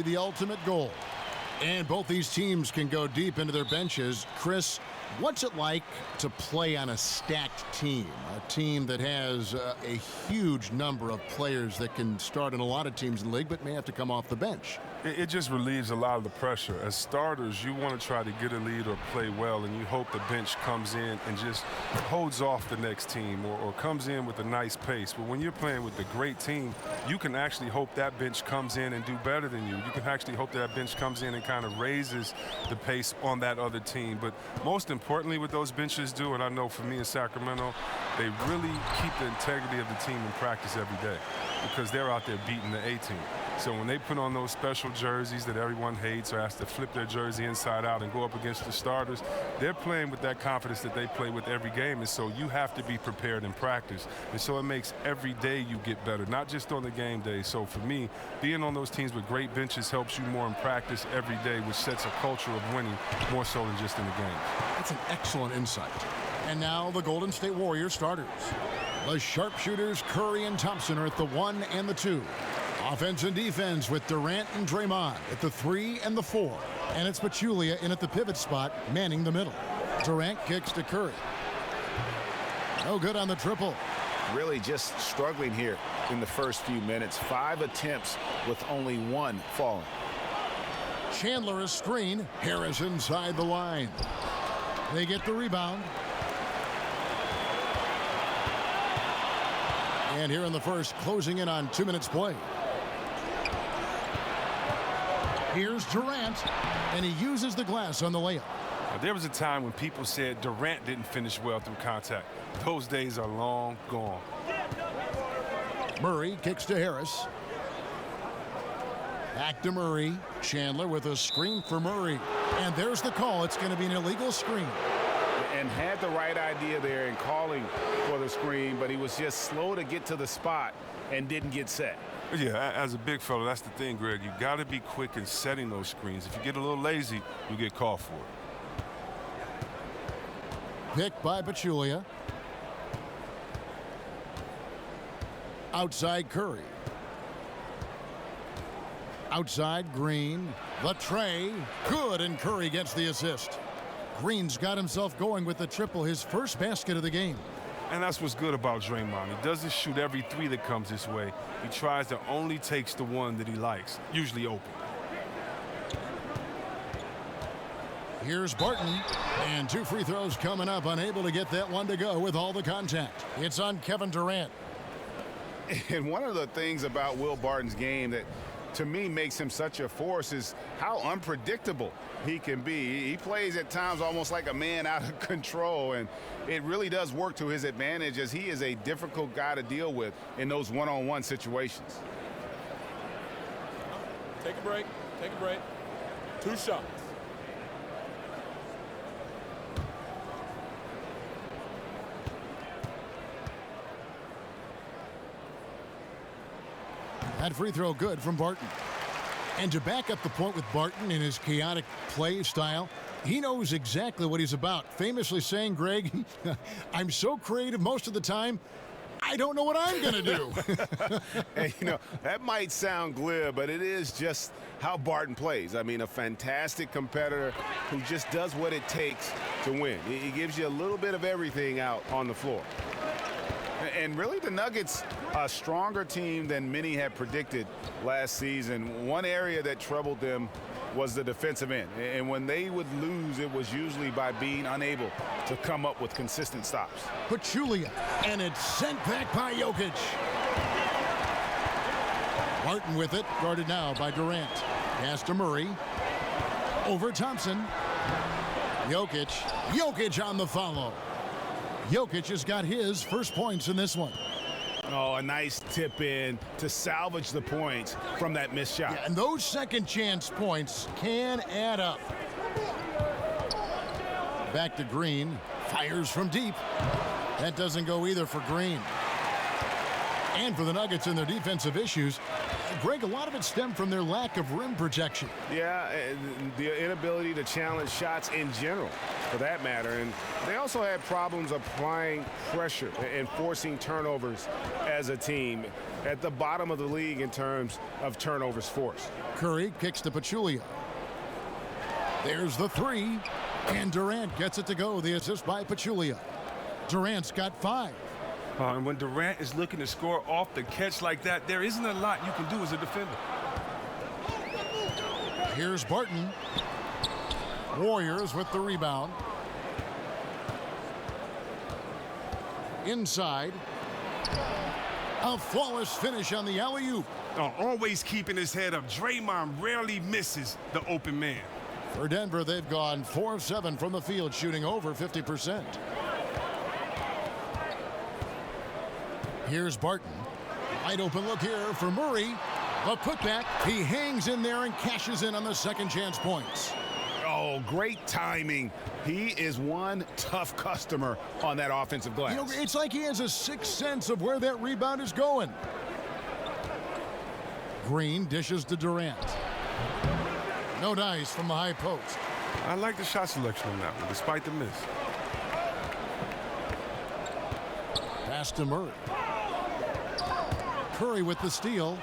the ultimate goal. And both these teams can go deep into their benches. Chris, what's it like to play on a stacked team? A team that has a huge number of players that can start in a lot of teams in the league but may have to come off the bench. It just relieves a lot of the pressure. As starters, you want to try to get a lead or play well, and you hope the bench comes in and just holds off the next team or comes in with a nice pace. But when you're playing with a great team, you can actually hope that bench comes in and do better than you. You can actually hope that bench comes in and kind of raises the pace on that other team. But most importantly, what those benches do, and I know for me in Sacramento, they really keep the integrity of the team in practice every day because they're out there beating the A team. So when they put on those special jerseys that everyone hates or has to flip their jersey inside out and go up against the starters, they're playing with that confidence that they play with every game. And so you have to be prepared in practice. And so it makes every day you get better, not just on the game day. So for me, being on those teams with great benches helps you more in practice every day, which sets a culture of winning more so than just in the game. That's an excellent insight. And now the Golden State Warriors starters. The sharpshooters Curry and Thompson are at the 1 and the 2. Offense and defense with Durant and Draymond at the 3 and the 4. And it's Pachulia in at the pivot spot, manning the middle. Durant kicks to Curry. No good on the triple. Really just struggling here in the first few minutes. 5 attempts with only 1 falling. Chandler a screen. Harris inside the line. They get the rebound. And here in the first, closing in on 2 minutes play. Here's Durant, and he uses the glass on the layup. There was a time when people said Durant didn't finish well through contact. Those days are long gone. Murray kicks to Harris. Back to Murray. Chandler with a screen for Murray. And there's the call. It's going to be an illegal screen. And had the right idea there in calling for the screen, but he was just slow to get to the spot and didn't get set. Yeah, as a big fella, that's the thing, Greg. You got to be quick in setting those screens. If you get a little lazy, you get called for it. Pick by Pachulia. Outside Curry. Outside Green. The tray. Good, and Curry gets the assist. Green's got himself going with the triple, his first basket of the game. And that's what's good about Draymond. He doesn't shoot every 3 that comes his way. He tries to only takes the one that he likes, usually open. Here's Barton, and 2 free throws coming up, unable to get that one to go with all the contact. It's on Kevin Durant. And one of the things about Will Barton's game that to me makes him such a force is how unpredictable he can be. He plays at times almost like a man out of control, and it really does work to his advantage as he is a difficult guy to deal with in those one-on-one situations. Take a break. Take a break. 2 shots. That free throw good from Barton. And to back up the point with Barton in his chaotic play style, he knows exactly what he's about. Famously saying, Greg, I'm so creative most of the time, I don't know what I'm going to do. And, you know, that might sound glib, but it is just how Barton plays. I mean, a fantastic competitor who just does what it takes to win. He gives you a little bit of everything out on the floor. And really, the Nuggets, a stronger team than many had predicted last season. One area that troubled them was the defensive end. And when they would lose, it was usually by being unable to come up with consistent stops. Pachulia, and it's sent back by Jokic. Barton with it, guarded now by Durant. Pass to Murray. Over Thompson. Jokic on the follow. Jokic has got his first points in this one. Oh, a nice tip in to salvage the points from that missed shot. Yeah, and those second chance points can add up. Back to Green. Fires from deep. That doesn't go either for Green. And for the Nuggets in their defensive issues, Greg, a lot of it stemmed from their lack of rim protection. Yeah, and the inability to challenge shots in general, for that matter. And they also had problems applying pressure and forcing turnovers as a team at the bottom of the league in terms of turnovers forced. Curry kicks to Pachulia. There's the three, and Durant gets it to go. The assist by Pachulia. Durant's got 5. And when Durant is looking to score off the catch like that, there isn't a lot you can do as a defender. Here's Barton. Warriors with the rebound. Inside. A flawless finish on the alley-oop. Always keeping his head up. Draymond rarely misses the open man. For Denver, they've gone 4 of 7 from the field, shooting over 50%. Here's Barton. Wide open look here for Murray. The putback. He hangs in there and cashes in on the second chance points. Oh, great timing. He is one tough customer on that offensive glass. You know, it's like he has a sixth sense of where that rebound is going. Green dishes to Durant. No dice from the high post. I like the shot selection on that one, despite the miss. Pass to Murray. Curry with the steal,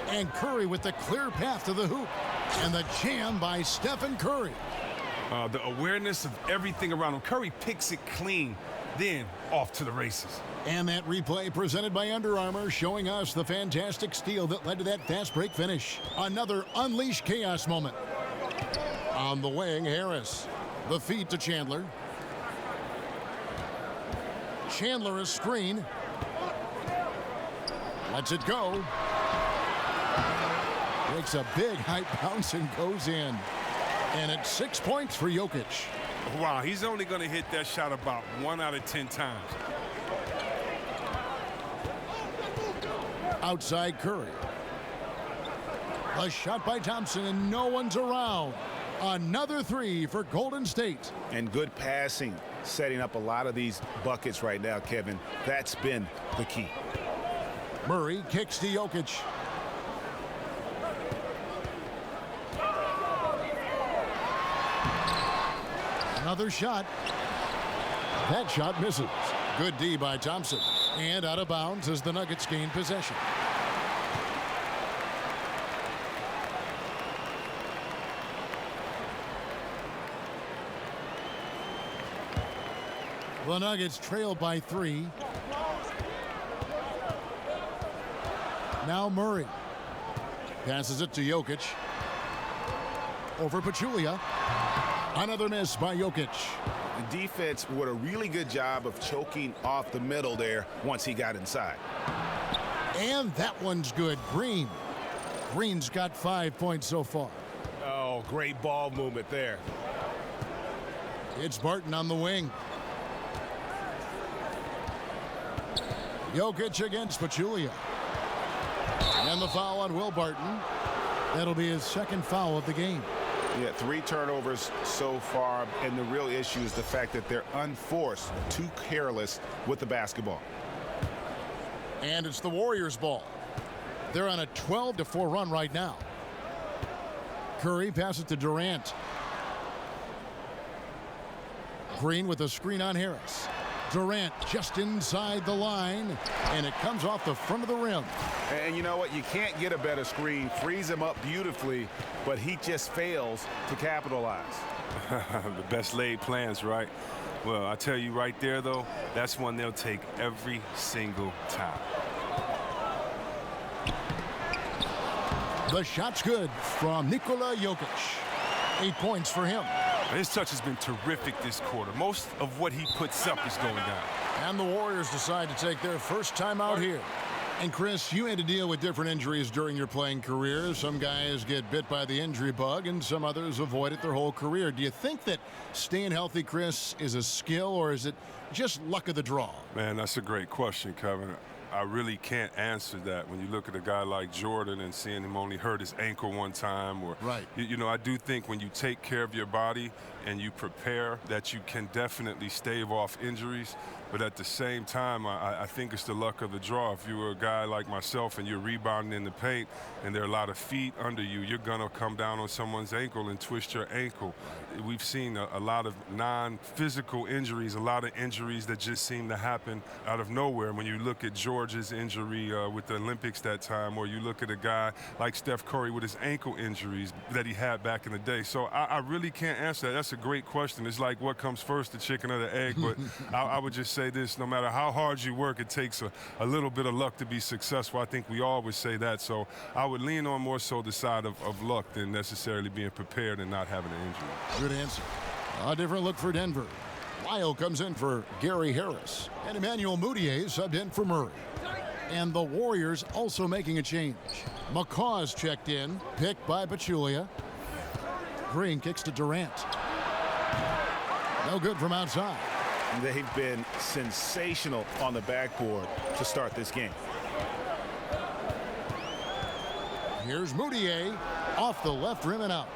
and Curry with the clear path to the hoop. And the jam by Stephen Curry. The awareness of everything around him. Curry picks it clean, then off to the races. And that replay presented by Under Armour, showing us the fantastic steal that led to that fast break finish. Another unleash chaos moment. On the wing, Harris. The feed to Chandler. Chandler a screen. Lets it go. Makes a big high bounce and goes in. And it's 6 points for Jokic. Wow, he's only going to hit that shot about 1 out of 10 times. Outside Curry. A shot by Thompson, and no one's around. Another 3 for Golden State. And good passing, setting up a lot of these buckets right now, Kevin. That's been the key. Murray kicks to Jokic. Another shot. That shot misses. Good D by Thompson. And out of bounds as the Nuggets gain possession. The Nuggets trail by 3. Now Murray. Passes it to Jokic. Over Pachulia. Another miss by Jokic. The defense did a really good job of choking off the middle there once he got inside. And that one's good. Green. Green's got 5 points so far. Oh, great ball movement there. It's Barton on the wing. Jokic against Pachulia. And the foul on Will Barton. That'll be his second foul of the game. Yeah, 3 turnovers so far, and the real issue is the fact that they're unforced, too careless with the basketball. And it's the Warriors' ball. They're on a 12-4 run right now. Curry passes to Durant. Green with a screen on Harris. Durant just inside the line, and it comes off the front of the rim. And you know what? You can't get a better screen. Frees him up beautifully, but he just fails to capitalize. The best laid plans, right? Well, I tell you right there, though, that's one they'll take every single time. The shot's good from Nikola Jokic. 8 points for him. His touch has been terrific this quarter. Most of what he puts up is going down. And the Warriors decide to take their first time out here. And Chris, you had to deal with different injuries during your playing career. Some guys get bit by the injury bug and some others avoid it their whole career. Do you think that staying healthy, Chris, is a skill, or is it just luck of the draw? Man, that's a great question, Kevin. I really can't answer that when you look at a guy like Jordan and seeing him only hurt his ankle one time. Or, right. You know, I do think when you take care of your body and you prepare that you can definitely stave off injuries. But at the same time, I think it's the luck of the draw. If you were a guy like myself and you're rebounding in the paint and there are a lot of feet under you, you're going to come down on someone's ankle and twist your ankle. We've seen a lot of non-physical injuries, a lot of injuries that just seem to happen out of nowhere. When you look at George's injury with the Olympics that time, or you look at a guy like Steph Curry with his ankle injuries that he had back in the day. So I really can't answer that. That's a great question. It's like what comes first, the chicken or the egg? But I would just say this, no matter how hard you work, it takes a little bit of luck to be successful. I think we always say that. So I would lean on more so the side of luck than necessarily being prepared and not having an injury. Good answer. A different look for Denver. Lyle comes in for Gary Harris. And Emmanuel Mudiay subbed in for Murray. And the Warriors also making a change. McCaw's checked in, picked by Pachulia. Green kicks to Durant. No good from outside. They've been sensational on the backboard to start this game. Here's Mudiay off the left rim and out.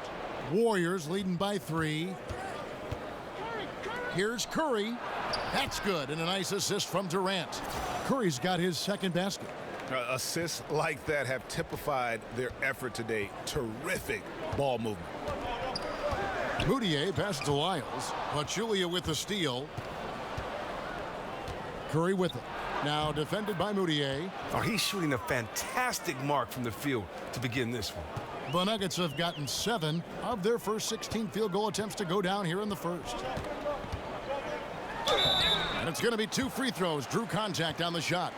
Warriors leading by 3. Here's Curry. That's good, and a nice assist from Durant. Curry's got his second basket. Assists like that have typified their effort today. Terrific ball movement. Mudiay passes to Lyles. Pachulia with the steal. Curry with it. Now defended by Mudiay. Oh, he's shooting a fantastic mark from the field to begin this one. The Nuggets have gotten 7 of their first 16 field goal attempts to go down here in the first. And it's going to be 2 free throws. Drew contact on the shot.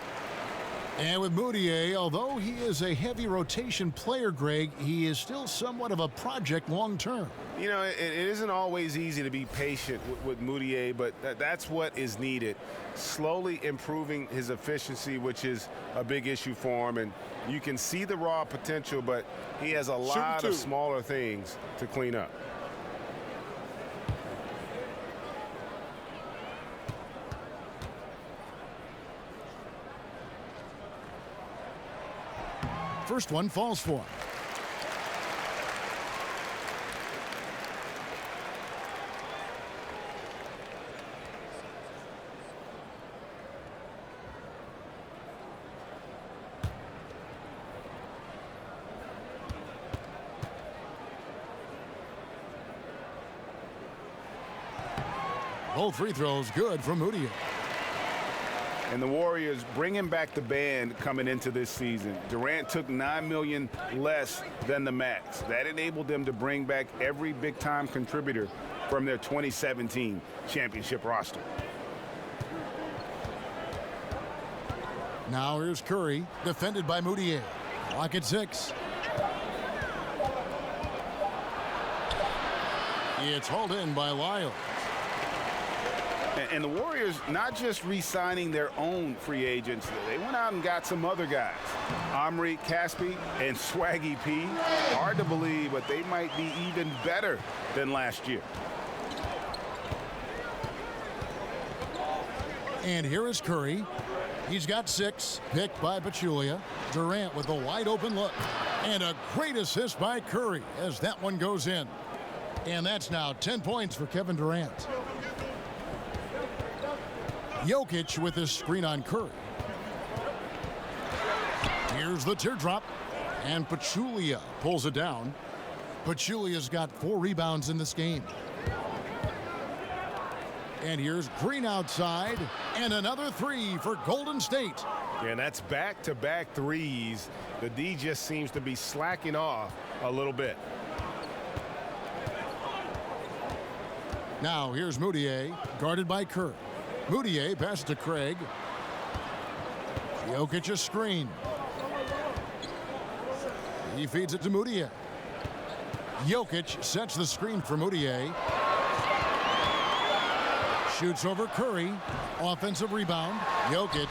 And with Mudiay, although he is a heavy rotation player, Greg, he is still somewhat of a project long term. You know, it isn't always easy to be patient with Mudiay, but that's what is needed. Slowly improving his efficiency, which is a big issue for him. And you can see the raw potential, but he has a lot of smaller things to clean up. First one falls for him. Both free throws good from Mudiay. And the Warriors bringing back the band coming into this season. Durant took $9 million less than the max. That enabled them to bring back every big-time contributor from their 2017 championship roster. Now here's Curry, defended by Mudiay. Clock at 6. It's hauled in by Lyles. And the Warriors not just re-signing their own free agents, they went out and got some other guys. Omri Caspi and Swaggy P. Hard to believe, but they might be even better than last year. And here is Curry. He's got 6, picked by Pachulia. Durant with a wide open look. And a great assist by Curry as that one goes in. And that's now 10 points for Kevin Durant. Jokic with his screen on Curry. Here's the teardrop. And Pachulia pulls it down. Pachulia's got 4 rebounds in this game. And here's Green outside. And another 3 for Golden State. Yeah, and that's back-to-back threes. The D just seems to be slacking off a little bit. Now here's Mudiay, guarded by Curry. Mudiay passes to Craig. Jokic a screen. He feeds it to Mudiay. Jokic sets the screen for Mudiay. Shoots over Curry. Offensive rebound. Jokic.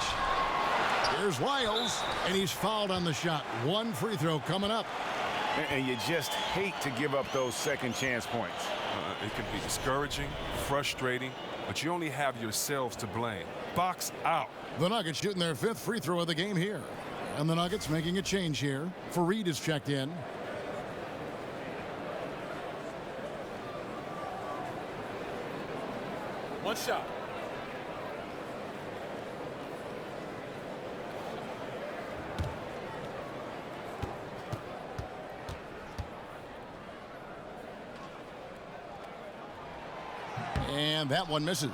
Here's Lyles, and he's fouled on the shot. 1 free throw coming up. And you just hate to give up those second chance points. It can be discouraging, frustrating, but you only have yourselves to blame. Box out. The Nuggets shooting their 5th free throw of the game here. And the Nuggets making a change here. Fareed is checked in. One shot. And that one misses.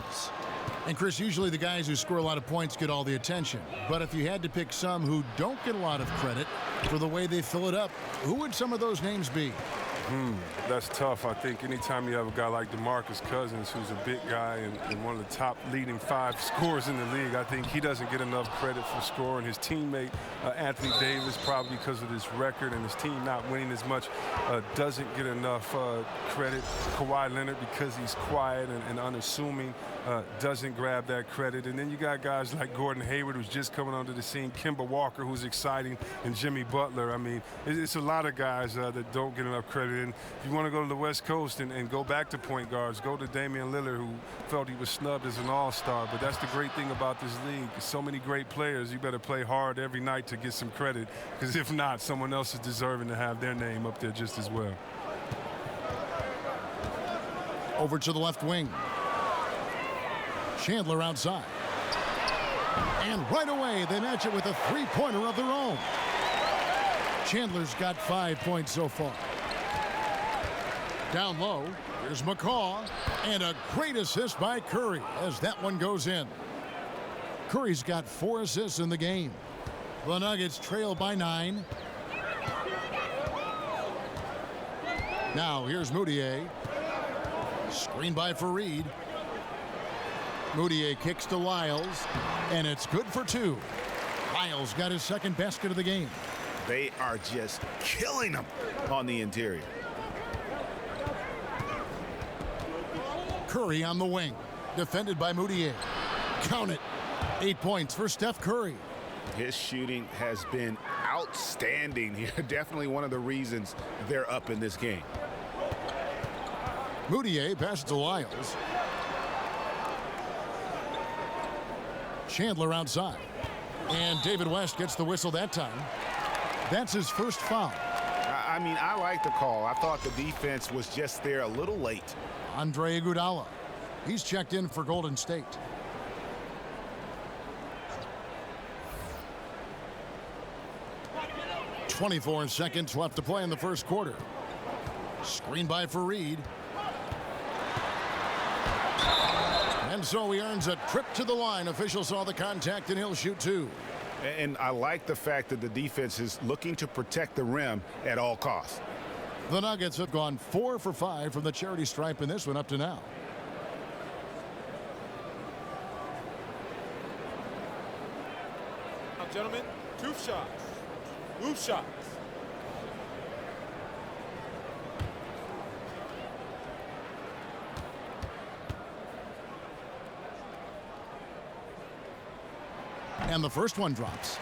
And Chris, usually the guys who score a lot of points get all the attention. But if you had to pick some who don't get a lot of credit for the way they fill it up, who would some of those names be? That's tough. I think anytime you have a guy like DeMarcus Cousins, who's a big guy and one of the top leading 5 scorers in the league, I think he doesn't get enough credit for scoring. His teammate, Anthony Davis, probably because of his record and his team not winning as much, doesn't get enough credit. Kawhi Leonard, because he's quiet and unassuming, doesn't grab that credit. And then you got guys like Gordon Hayward, who's just coming onto the scene, Kemba Walker, who's exciting, and Jimmy Butler. I mean, it's a lot of guys that don't get enough credit. And if you want to go to the West Coast and go back to point guards, go to Damian Lillard, who felt he was snubbed as an all-star. But that's the great thing about this league. So many great players. You better play hard every night to get some credit, because if not, someone else is deserving to have their name up there just as well. Over to the left wing. Chandler outside. And right away, they match it with a three-pointer of their own. Chandler's got 5 points so far. Down low, here's McCaw, and a great assist by Curry as that one goes in. Curry's got 4 assists in the game. The Nuggets trail by 9. Now here's Moutier. Screen by Fareed. Moutier kicks to Lyles, and it's good for 2. Lyles got his second basket of the game. They are just killing them on the interior. Curry on the wing, defended by Moutier. Count it. 8 points for Steph Curry. His shooting has been outstanding here. Definitely one of the reasons they're up in this game. Moutier passes to Lyles. Chandler outside. And David West gets the whistle that time. That's his first foul. I mean, I like the call. I thought the defense was just there a little late. Andre Iguodala. He's checked in for Golden State. .24 seconds left to play in the first quarter. Screen by Fareed. And so he earns a trip to the line. Officials saw the contact, and he'll shoot 2. And I like the fact that the defense is looking to protect the rim at all costs. The Nuggets have gone 4 for 5 from the charity stripe in this one up to now. Now, gentlemen, 2 shots. Move shots. And the first one drops.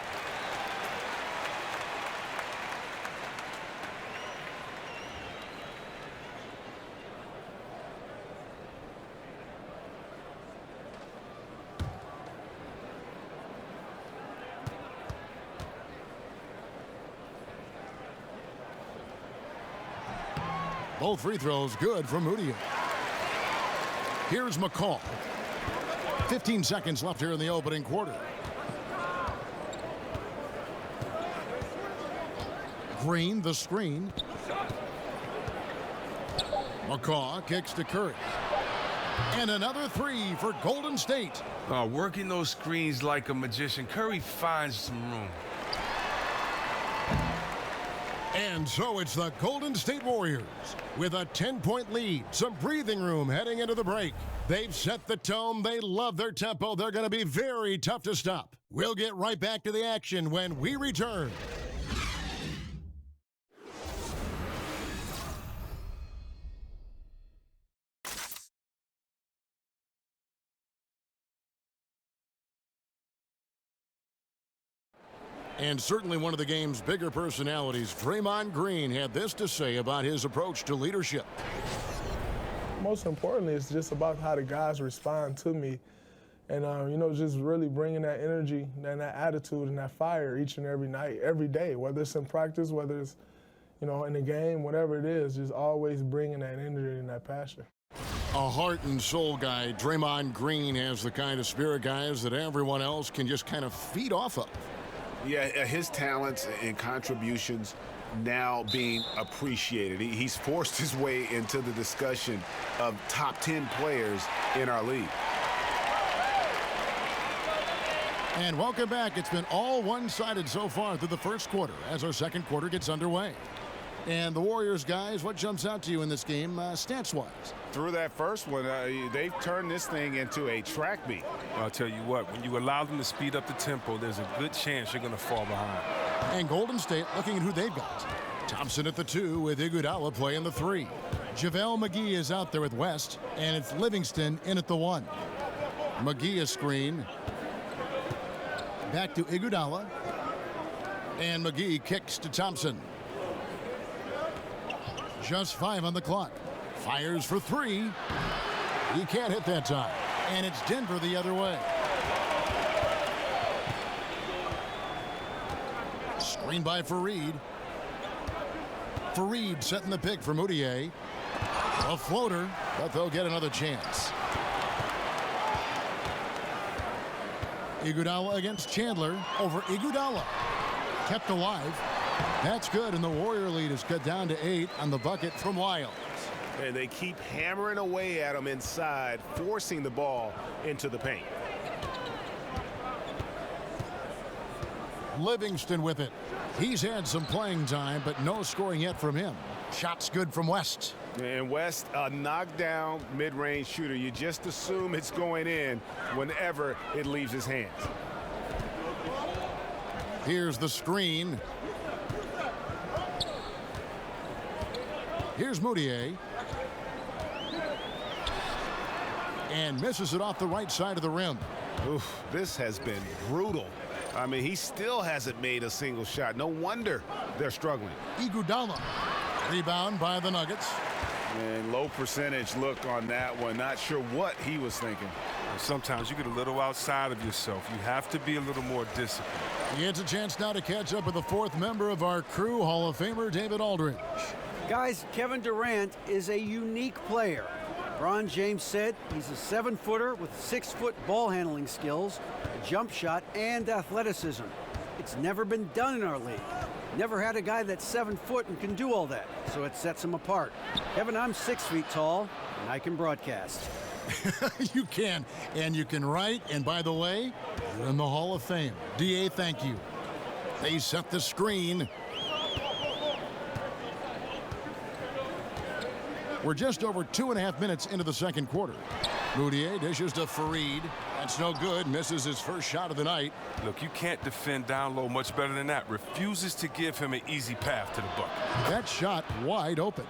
Both free throws good from Moutier. Here's McCaw. 15 seconds left here in the opening quarter. Green, the screen. McCaw kicks to Curry. And another 3 for Golden State. Working those screens like a magician. Curry finds some room. And so it's the Golden State Warriors with a 10-point lead, some breathing room heading into the break. They've set the tone. They love their tempo. They're going to be very tough to stop. We'll get right back to the action when we return. And certainly one of the game's bigger personalities, Draymond Green, had this to say about his approach to leadership. Most importantly, it's just about how the guys respond to me. And, just really bringing that energy and that attitude and that fire each and every night, every day, whether it's in practice, whether it's, in the game, whatever it is, just always bringing that energy and that passion. A heart and soul guy, Draymond Green has the kind of spirit, guys, that everyone else can just kind of feed off of. Yeah, his talents and contributions now being appreciated. He's forced his way into the discussion of top 10 players in our league. And welcome back. It's been all one-sided so far through the first quarter as our second quarter gets underway. And the Warriors, guys, what jumps out to you in this game stats-wise? Through that first one, they've turned this thing into a track meet. I'll tell you what, when you allow them to speed up the tempo, there's a good chance you're going to fall behind. And Golden State looking at who they've got. Thompson at the 2 with Iguodala playing the 3. JaVale McGee is out there with West, and it's Livingston in at the 1. McGee a screen. Back to Iguodala. And McGee kicks to Thompson. Just 5 on the clock. Fires for 3. He can't hit that time. And it's Denver the other way. Screen by Fareed. Fareed setting the pick for Moutier. A floater, but they'll get another chance. Iguodala against Chandler over Iguodala. Kept alive. That's good, and the Warrior lead is cut down to 8 on the bucket from Lyles. And they keep hammering away at him inside, forcing the ball into the paint. Livingston with it. He's had some playing time, but no scoring yet from him. Shot's good from West. And West, a knockdown mid-range shooter. You just assume it's going in whenever it leaves his hands. Here's the screen. Here's Moutier. And misses it off the right side of the rim. Oof, this has been brutal. I mean, he still hasn't made a single shot. No wonder they're struggling. Iguodala. Rebound by the Nuggets. And low percentage look on that one. Not sure what he was thinking. Sometimes you get a little outside of yourself. You have to be a little more disciplined. He gets a chance now to catch up with the 4th member of our crew, Hall of Famer David Aldridge. Guys, Kevin Durant is a unique player. LeBron James said he's a 7-footer with 6-foot ball handling skills, a jump shot, and athleticism. It's never been done in our league. Never had a guy that's 7 foot and can do all that, so it sets him apart. Kevin, I'm 6 feet tall, and I can broadcast. You can, and you can write, and by the way, you're in the Hall of Fame. DA, thank you. They set the screen. We're just over 2.5 minutes into the second quarter. Moutier dishes to Fareed. That's no good. Misses his first shot of the night. Look, you can't defend down low much better than that. Refuses to give him an easy path to the bucket. That shot wide open.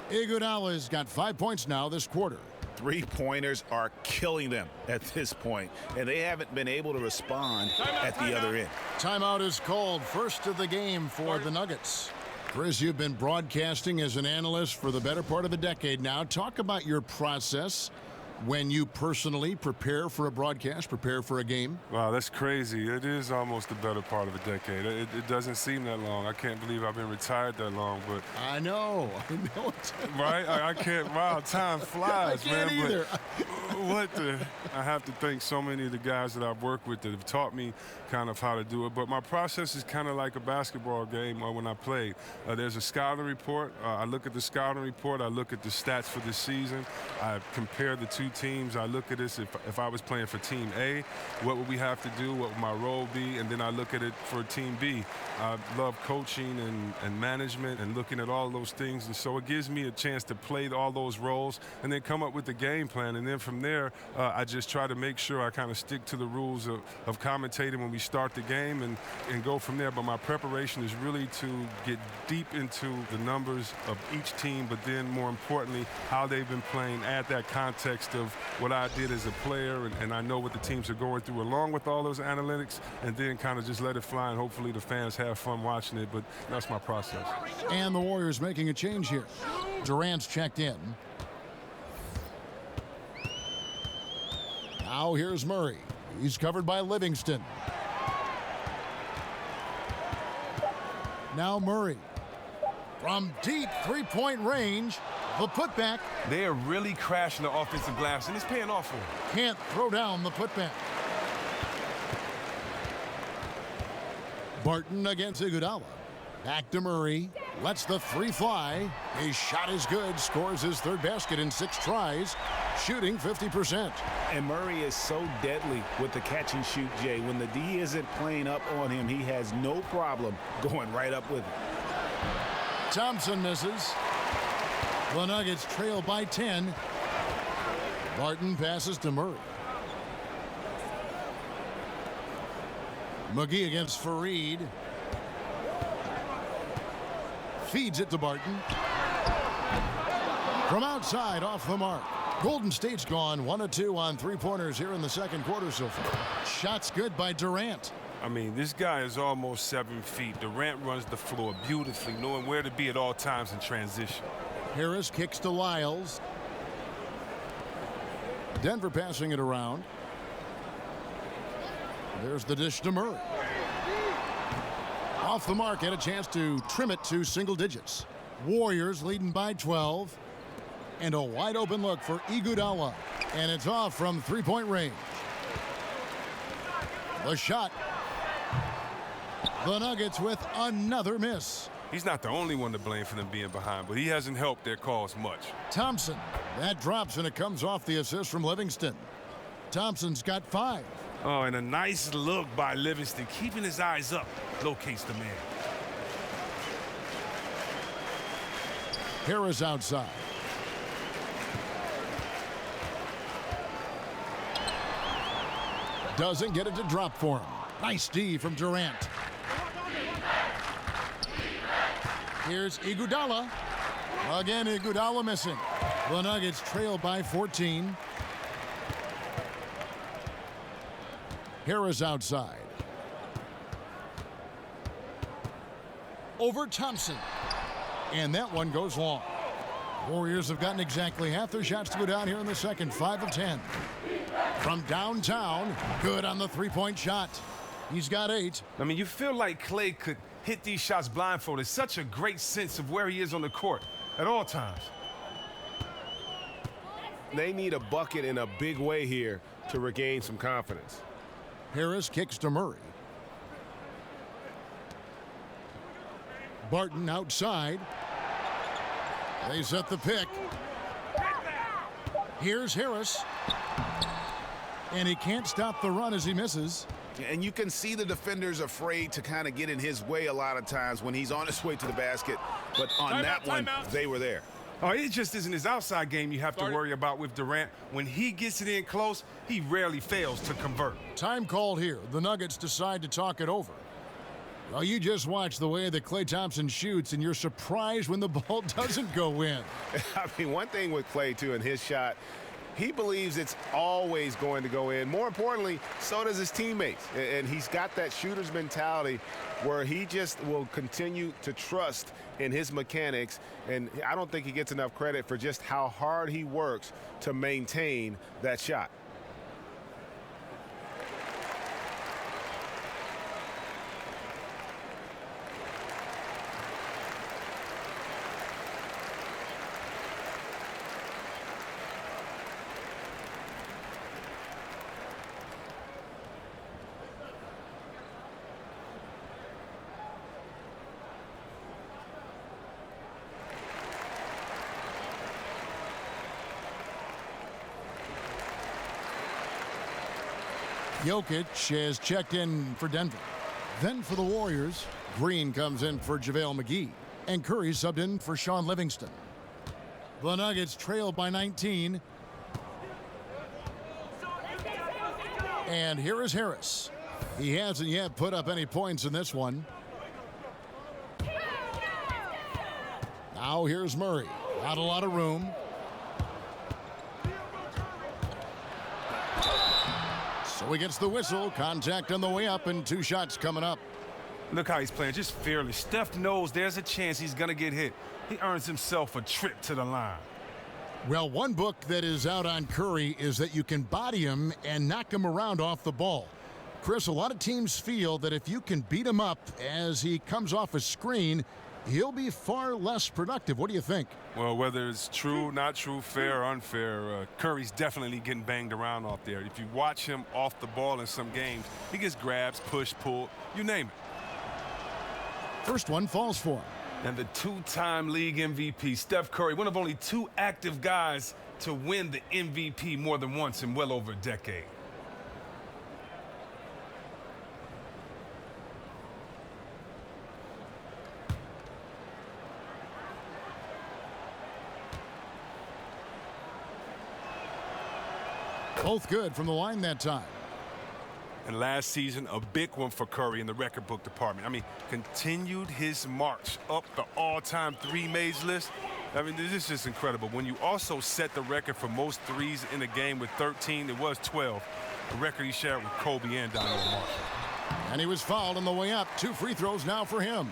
Iguodala's got 5 points now this quarter. Three-pointers are killing them at this point, and they haven't been able to respond at the other end. Timeout is called. First of the game for the Nuggets. Chris, you've been broadcasting as an analyst for the better part of a decade now. Talk about your process when you personally prepare for a broadcast, prepare for a game. Wow, that's crazy. It is almost the better part of a decade. It doesn't seem that long. I can't believe I've been retired that long, but I know. Right? I can't. Wow, time flies, I can't man. either. I have to thank so many of the guys that I've worked with that have taught me kind of how to do it. But my process is kind of like a basketball game when I play. There's a scouting report. I look at the scouting report. I look at the stats for this season. I compare the two teams. I look at this. If I was playing for Team A, what would we have to do? What would my role be? And then I look at it for Team B. I love coaching and management and looking at all those things. And so it gives me a chance to play all those roles and then come up with the game plan. And then from there, I just try to make sure I kind of stick to the rules of commentating when we start the game and go from there. But my preparation is really to get deep into the numbers of each team, but then more importantly, how they've been playing, add that context of what I did as a player, and I know what the teams are going through along with all those analytics, and then kind of just let it fly, and hopefully the fans have fun watching it, but that's my process. And the Warriors making a change here. Durant's checked in. Now here's Murray. He's covered by Livingston. Now Murray. From deep three-point range, the putback. They are really crashing the offensive glass, and it's paying off for them. Can't throw down the putback. Barton against Iguodala. Back to Murray. Lets the three fly. His shot is good. Scores his third basket in 6 tries. Shooting 50%. And Murray is so deadly with the catch and shoot, Jay. When the D isn't playing up on him, he has no problem going right up with it. Thompson misses. The Nuggets trail by 10. Barton passes to Murray. McGee against Fareed. Feeds it to Barton. From outside, off the mark. Golden State's gone 1 of 2 on 3-pointers here in the second quarter so far. Shots good by Durant. I mean, this guy is almost 7 feet. Durant runs the floor beautifully, knowing where to be at all times in transition. Harris kicks to Lyles. Denver passing it around. There's the dish to Murray. Off the mark, had a chance to trim it to single digits. Warriors leading by 12. And a wide open look for Iguodala. And it's off from 3-point range. The shot. The Nuggets with another miss. He's not the only one to blame for them being behind, but he hasn't helped their cause much. Thompson. That drops, and it comes off the assist from Livingston. Thompson's got 5. Oh, and a nice look by Livingston, keeping his eyes up, locates the man. Harris outside. Doesn't get it to drop for him. Nice D from Durant. Here's Iguodala. Again, Iguodala missing. The Nuggets trail by 14. Harris outside. Over Thompson. And that one goes long. Warriors have gotten exactly half their shots to go down here in the second. 5 of 10. From downtown, good on the 3-point shot. He's got 8. I mean, you feel like Clay could hit these shots blindfolded. Such a great sense of where he is on the court at all times. They need a bucket in a big way here to regain some confidence. Harris kicks to Murray. Barton outside. They set the pick. Here's Harris. And he can't stop the run as he misses. And you can see the defenders afraid to kind of get in his way a lot of times when he's on his way to the basket. But on that one, they were there. Oh, it just isn't his outside game you have to worry about with Durant. When he gets it in close, he rarely fails to convert. Time called here. The Nuggets decide to talk it over. Well, you just watch the way that Klay Thompson shoots, and you're surprised when the ball doesn't go in. I mean, one thing with Klay, too, in his shot, he believes it's always going to go in. More importantly, so does his teammates. And he's got that shooter's mentality where he just will continue to trust in his mechanics. And I don't think he gets enough credit for just how hard he works to maintain that shot. Jokic has checked in for Denver. Then for the Warriors, Green comes in for JaVale McGee. And Curry subbed in for Sean Livingston. The Nuggets trail by 19. And here is Harris. He hasn't yet put up any points in this one. Now here's Murray. Not a lot of room. So he gets the whistle. Contact on the way up and 2 shots coming up. Look how he's playing, just fearless. Steph knows there's a chance he's going to get hit. He earns himself a trip to the line. Well, one book that is out on Curry is that you can body him and knock him around off the ball. Chris, a lot of teams feel that if you can beat him up as he comes off a screen, he'll be far less productive. What do you think? Well, whether it's true, not true, fair or unfair, Curry's definitely getting banged around off there. If you watch him off the ball in some games, he gets grabs, push, pull, you name it. First one falls for him. And the two-time league MVP, Steph Curry, one of only 2 active guys to win the MVP more than once in well over a decade. Both good from the line that time. And last season, a big one for Curry in the record book department. I mean, continued his march up the all-time three-made list. I mean, this is just incredible. When you also set the record for most threes in a game with 13, it was 12. The record he shared with Kobe and Donovan Marshall. And he was fouled on the way up. 2 free throws now for him.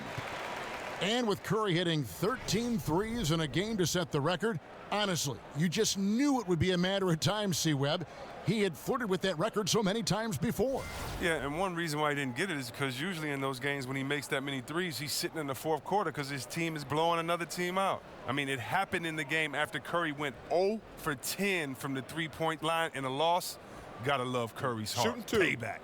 And with Curry hitting 13 threes in a game to set the record, honestly, you just knew it would be a matter of time, C-Webb. He had flirted with that record so many times before. Yeah, and one reason why he didn't get it is because usually in those games when he makes that many threes, he's sitting in the fourth quarter because his team is blowing another team out. I mean, it happened in the game after Curry went 0 for 10 from the three-point line in a loss. Gotta love Curry's heart. Shooting 2. Payback.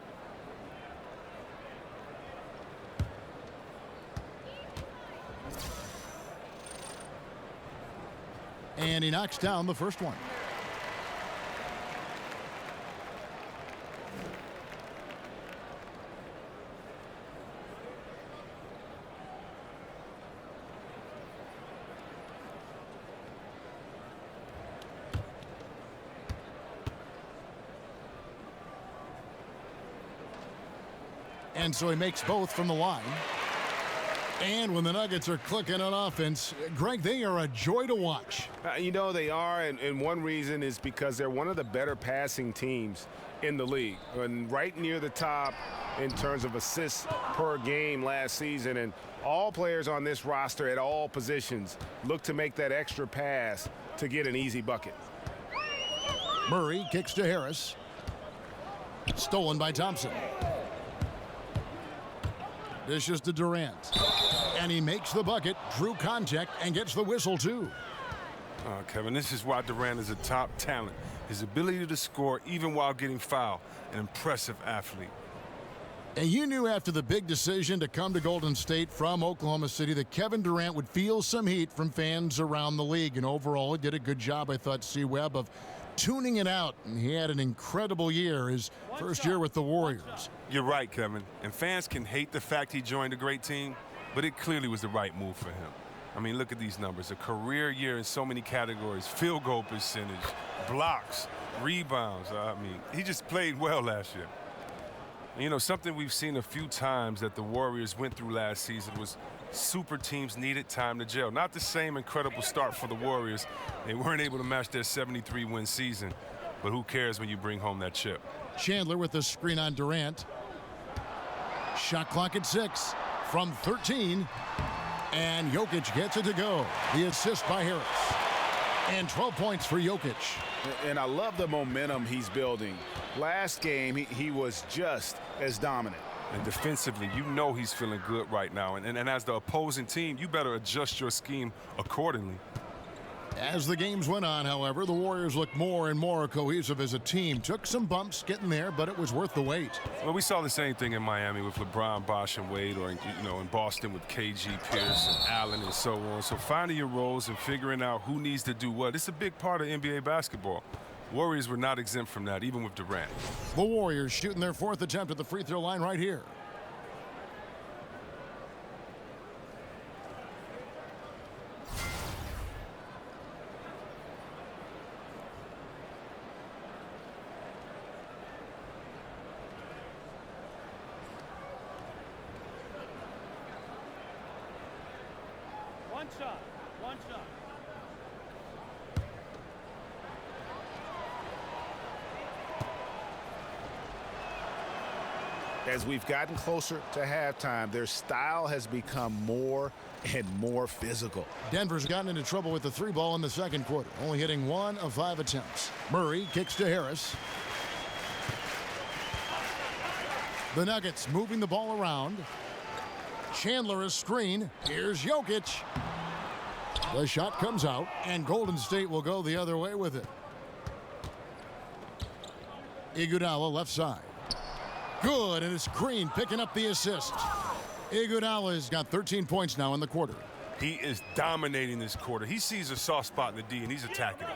And he knocks down the first one. And so he makes both from the line. And when the Nuggets are clicking on offense, Greg, they are a joy to watch. You know they are, and one reason is because they're one of the better passing teams in the league. And right near the top in terms of assists per game last season. And all players on this roster at all positions look to make that extra pass to get an easy bucket. Murray kicks to Harris. Stolen by Thompson. Dishes to Durant. And he makes the bucket, drew contact, and gets the whistle, too. Kevin, this is why Durant is a top talent. His ability to score even while getting fouled. An impressive athlete. And you knew after the big decision to come to Golden State from Oklahoma City that Kevin Durant would feel some heat from fans around the league. And overall, he did a good job, I thought, C-Webb, of tuning it out. And he had an incredible year, his first year with the Warriors. You're right, Kevin. And fans can hate the fact he joined a great team, but it clearly was the right move for him. I mean, look at these numbers. A career year in so many categories. Field goal percentage, blocks, rebounds. I mean, he just played well last year. And, you know, something we've seen a few times that the Warriors went through last season was super teams needed time to gel. Not the same incredible start for the Warriors. They weren't able to match their 73-win season, but who cares when you bring home that chip? Chandler with the screen on Durant. Shot clock at 6 from 13. And Jokic gets it to go. The assist by Harris. And 12 points for Jokic. And I love the momentum he's building. Last game, he was just as dominant. And defensively, you know he's feeling good right now. And as the opposing team, you better adjust your scheme accordingly. As the games went on, however, the Warriors looked more and more cohesive as a team. Took some bumps getting there, but it was worth the wait. Well, we saw the same thing in Miami with LeBron, Bosh, and Wade, or in Boston with KG, Pierce, and Allen, and so on. So finding your roles and figuring out who needs to do what, it's a big part of NBA basketball. Warriors were not exempt from that, even with Durant. The Warriors shooting their 4th attempt at the free throw line right here. One shot. As we've gotten closer to halftime, their style has become more and more physical. Denver's gotten into trouble with the 3 ball in the second quarter, only hitting 1 of 5 attempts. Murray kicks to Harris. The Nuggets moving the ball around. Chandler is screen. Here's Jokic. The shot comes out, and Golden State will go the other way with it. Iguodala left side. Good, and it's Green picking up the assist. Iguodala's got 13 points now in the quarter. He is dominating this quarter. He sees a soft spot in the D, and he's attacking it.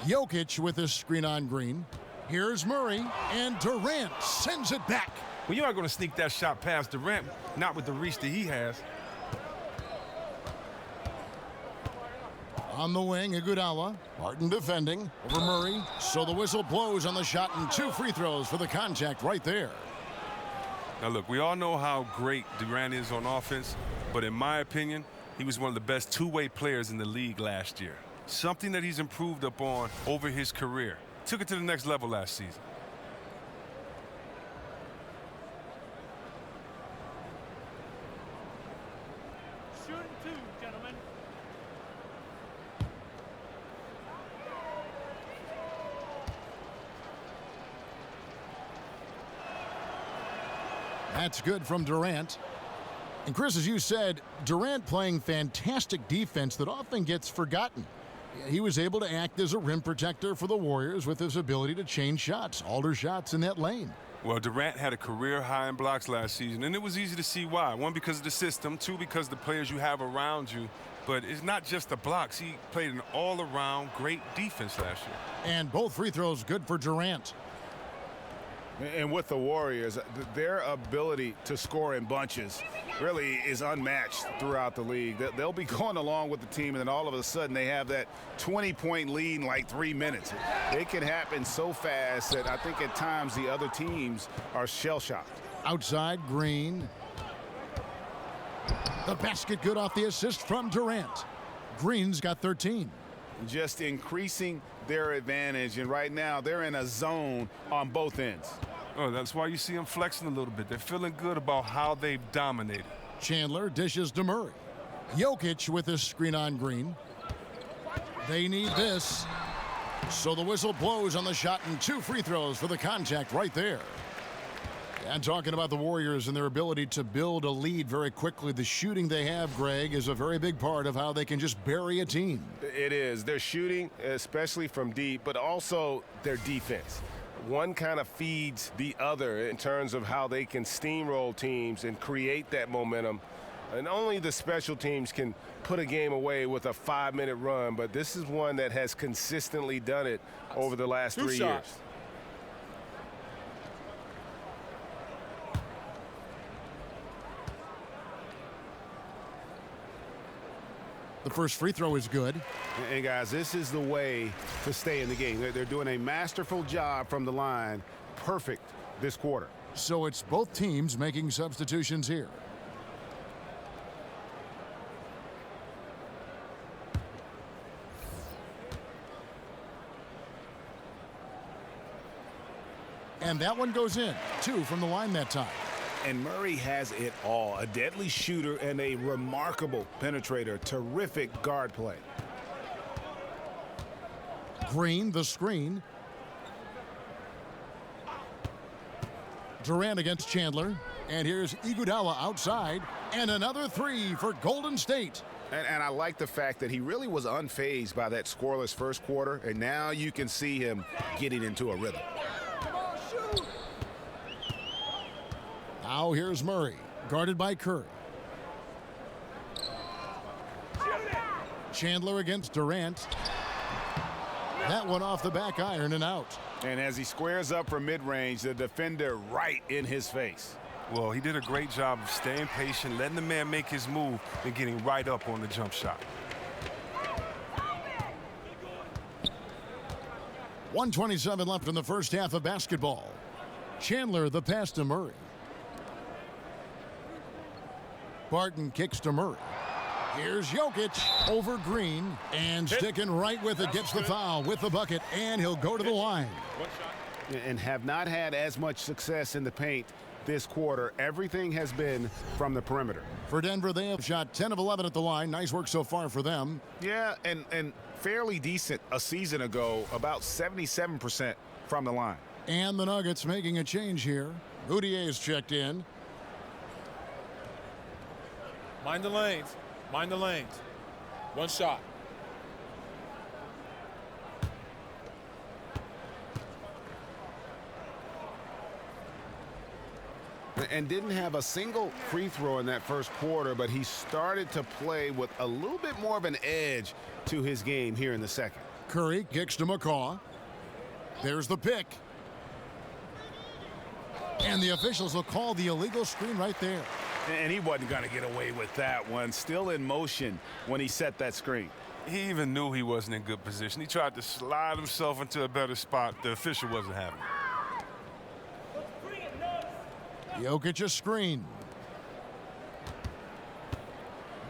Jokic with a screen on Green. Here's Murray, and Durant sends it back. Well, you aren't going to sneak that shot past Durant, not with the reach that he has. On the wing, Iguodala. Barton defending over Murray. So the whistle blows on the shot, and 2 free throws for the contact right there. Now, look, we all know how great Durant is on offense, but in my opinion, he was one of the best two-way players in the league last year. Something that he's improved upon over his career. Took it to the next level last season. Shooting 2, gentlemen. That's good from Durant. And Chris, as you said, Durant playing fantastic defense that often gets forgotten. He was able to act as a rim protector for the Warriors with his ability to change shots, alter shots in that lane. Well, Durant had a career high in blocks last season, and it was easy to see why. 1, because of the system. 2, because of the players you have around you. But it's not just the blocks. He played an all-around great defense last year. And both free throws good for Durant. And with the Warriors, their ability to score in bunches really is unmatched throughout the league. They'll be going along with the team, and then all of a sudden they have that 20-point lead in like 3 minutes. It can happen so fast that I think at times the other teams are shell-shocked. Outside, Green. The basket good off the assist from Durant. Green's got 13. Just increasing their advantage, and right now they're in a zone on both ends. Oh, that's why you see them flexing a little bit. They're feeling good about how they've dominated. Chandler dishes to Murray. Jokic with a screen on Green. They need this. So the whistle blows on the shot, and 2 free throws for the contact right there. And talking about the Warriors and their ability to build a lead very quickly, the shooting they have, Greg, is a very big part of how they can just bury a team. It is. Their shooting, especially from deep, but also their defense. One kind of feeds the other in terms of how they can steamroll teams and create that momentum. And only the special teams can put a game away with a 5-minute run, but this is one that has consistently done it over the last 3 years. The first free throw is good. And guys, this is the way to stay in the game. They're doing a masterful job from the line. Perfect this quarter. So it's both teams making substitutions here. And that one goes in. 2 from the line that time. And Murray has it all. A deadly shooter and a remarkable penetrator. Terrific guard play. Green, the screen. Durant against Chandler. And here's Iguodala outside. And another 3 for Golden State. And I like the fact that he really was unfazed by that scoreless first quarter. And now you can see him getting into a rhythm. Now here's Murray, guarded by Curry. Chandler against Durant. That one off the back iron and out. And as he squares up from mid-range, the defender right in his face. Well, he did a great job of staying patient, letting the man make his move, and getting right up on the jump shot. 1:27 left in the first half of basketball. Chandler the pass to Murray. Barton kicks to Murray. Here's Jokic over Green, and sticking right with it, gets the foul with the bucket, and he'll go to the line. And have not had as much success in the paint this quarter. Everything has been from the perimeter. For Denver, they have shot 10 of 11 at the line. Nice work so far for them. Yeah, and fairly decent a season ago, about 77% from the line. And the Nuggets making a change here. Goudier's checked in. Mind the lanes. Mind the lanes. 1 shot. And didn't have a single free throw in that first quarter, but he started to play with a little bit more of an edge to his game here in the second. Curry kicks to McCaw. There's the pick. And the officials will call the illegal screen right there. And he wasn't going to get away with that one. Still in motion when he set that screen. He even knew he wasn't in good position. He tried to slide himself into a better spot. The official wasn't having it. Jokic a screen.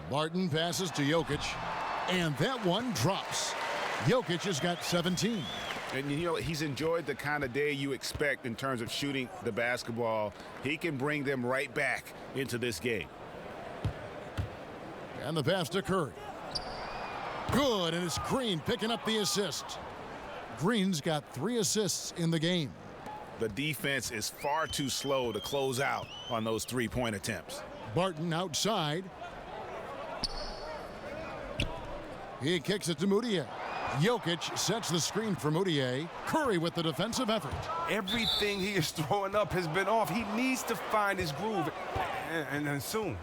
Barton passes to Jokic. And that one drops. Jokic has got 17. And, you know, he's enjoyed the kind of day you expect in terms of shooting the basketball. He can bring them right back into this game. And the pass to Curry. Good, and it's Green picking up the assist. Green's got 3 assists in the game. The defense is far too slow to close out on those three-point attempts. Barton outside. He kicks it to Moutier. Jokic sets the screen for Moutier. Curry with the defensive effort. Everything he is throwing up has been off. He needs to find his groove, and soon.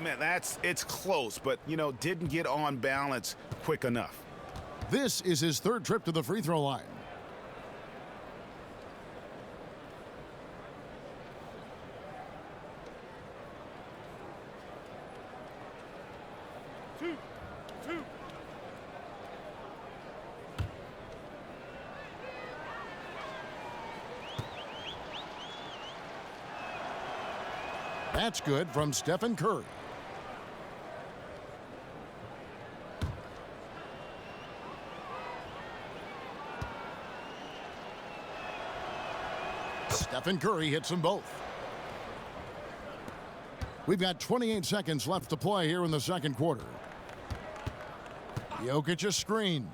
Man, it's close, but, you know, didn't get on balance quick enough. This is his 3rd trip to the free throw line. Two. That's good from Stephen Curry. Stephen Curry hits them both. We've got 28 seconds left to play here in the second quarter. Jokic a screen.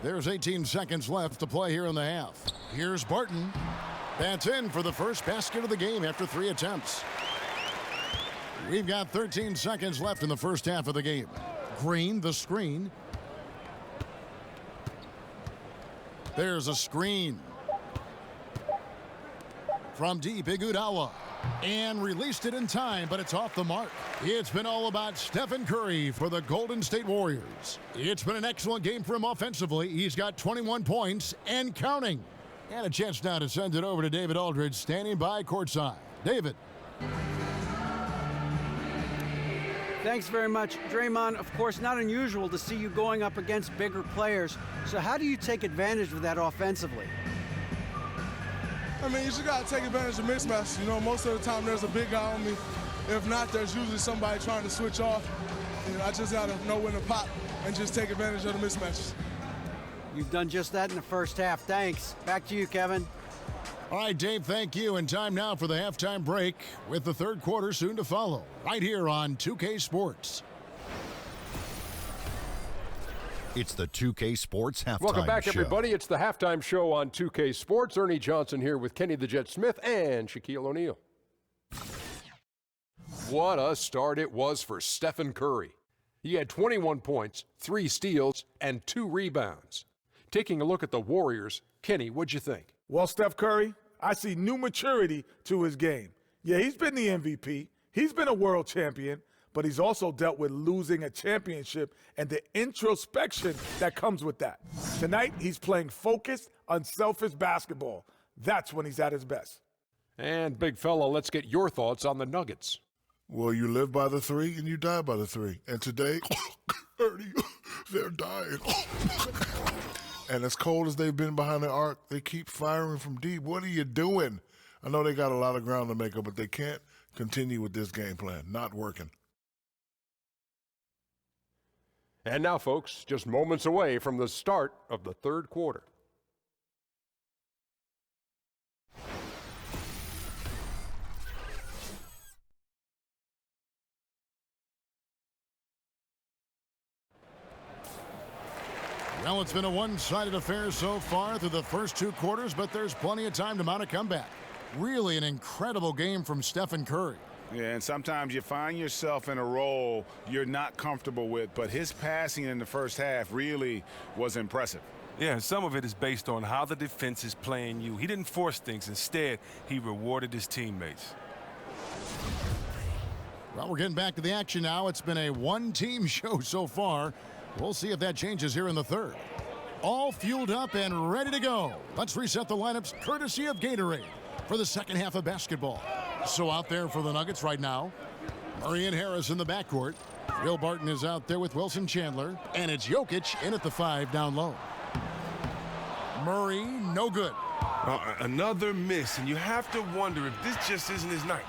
There's 18 seconds left to play here in the half. Here's Barton. That's in for the first basket of the game after 3 attempts. We've got 13 seconds left in the first half of the game. Green, the screen. There's a screen. From deep, Iguodala. And released it in time, but it's off the mark. It's been all about Stephen Curry for the Golden State Warriors. It's been an excellent game for him offensively. He's got 21 points and counting. And a chance now to send it over to David Aldridge, standing by courtside. David. Thanks very much. Draymond, of course, not unusual to see you going up against bigger players. So how do you take advantage of that offensively? I mean, you just got to take advantage of mismatches. You know, most of the time there's a big guy on me. If not, there's usually somebody trying to switch off. You know, I just got to know when to pop and just take advantage of the mismatches. You've done just that in the first half. Thanks. Back to you, Kevin. All right, Dave, thank you. And time now for the halftime break with the third quarter soon to follow right here on 2K Sports. It's the 2K Sports Halftime Show. Welcome back, everybody. It's the Halftime Show on 2K Sports. Ernie Johnson here with Kenny the Jet Smith and Shaquille O'Neal. What a start it was for Stephen Curry. He had 21 points, 3 steals, and 2 rebounds. Taking a look at the Warriors, Kenny, what'd you think? Well, Steph Curry, I see new maturity to his game. Yeah, he's been the MVP. He's been a world champion. But he's also dealt with losing a championship and the introspection that comes with that. Tonight, he's playing focused, unselfish basketball. That's when he's at his best. And, big fella, let's get your thoughts on the Nuggets. Well, you live by the 3 and you die by the 3. And today, they're dying. And as cold as they've been behind the arc, they keep firing from deep. What are you doing? I know they got a lot of ground to make up, but they can't continue with this game plan. Not working. And now, folks, just moments away from the start of the third quarter. Well, it's been a one-sided affair so far through the first 2 quarters, but there's plenty of time to mount a comeback. Really an incredible game from Stephen Curry. Yeah, and sometimes you find yourself in a role you're not comfortable with, but his passing in the first half really was impressive. Yeah, some of it is based on how the defense is playing you. He didn't force things. Instead, he rewarded his teammates. Well, we're getting back to the action now. It's been a one-team show so far. We'll see if that changes here in the third. All fueled up and ready to go. Let's reset the lineups courtesy of Gatorade for the second half of basketball. So out there for the Nuggets right now, Murray and Harris in the backcourt. Will Barton is out there with Wilson Chandler. And it's Jokic in at the 5 down low. Murray, no good. Another miss, and you have to wonder if this just isn't his night.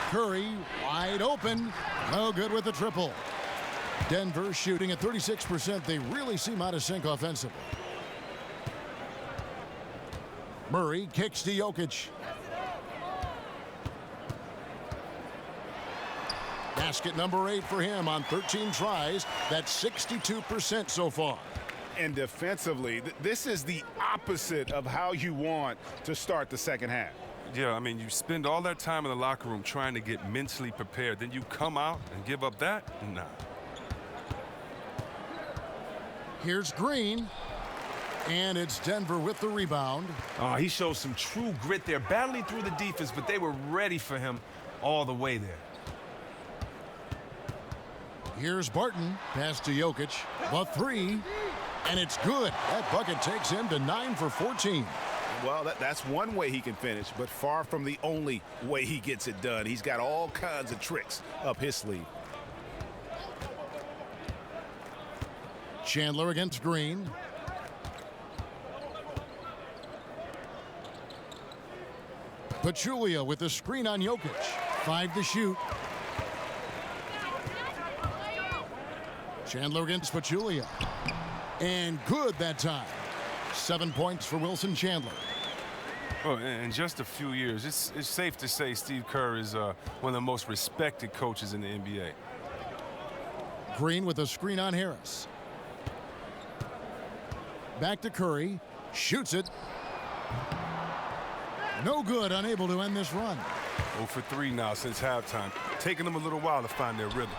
Curry wide open. No good with the triple. Denver shooting at 36%. They really seem out of sync offensively. Murray kicks to Jokic. Basket number 8 for him on 13 tries. That's 62% so far. And defensively, this is the opposite of how you want to start the second half. Yeah, I mean, you spend all that time in the locker room trying to get mentally prepared. Then you come out and give up that? Nah. Here's Green. And it's Denver with the rebound. He showed some true grit there, battling through the defense, but they were ready for him all the way there. Here's Barton. Pass to Jokic. The 3. And it's good. That bucket takes him to 9 for 14. Well, that's one way he can finish, but far from the only way he gets it done. He's got all kinds of tricks up his sleeve. Chandler against Green. Pachulia with the screen on Jokic. 5 to shoot. Chandler against Pachulia. And good that time. 7 points for Wilson Chandler. Well, in just a few years, it's safe to say Steve Kerr is one of the most respected coaches in the NBA. Green with a screen on Harris. Back to Curry. Shoots it. No good, unable to end this run. 0 for 3 now since halftime. Taking them a little while to find their rhythm.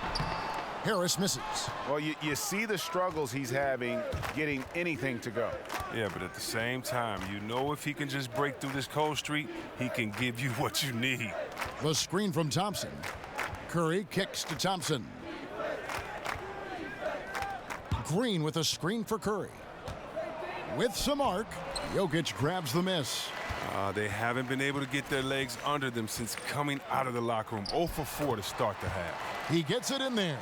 Harris misses. Well, you see the struggles he's having getting anything to go. Yeah, but at the same time, you know if he can just break through this cold streak, he can give you what you need. The screen from Thompson. Curry kicks to Thompson. Green with a screen for Curry. With some arc, Jokic grabs the miss. They haven't been able to get their legs under them since coming out of the locker room. 0 for 4 to start the half. He gets it in there.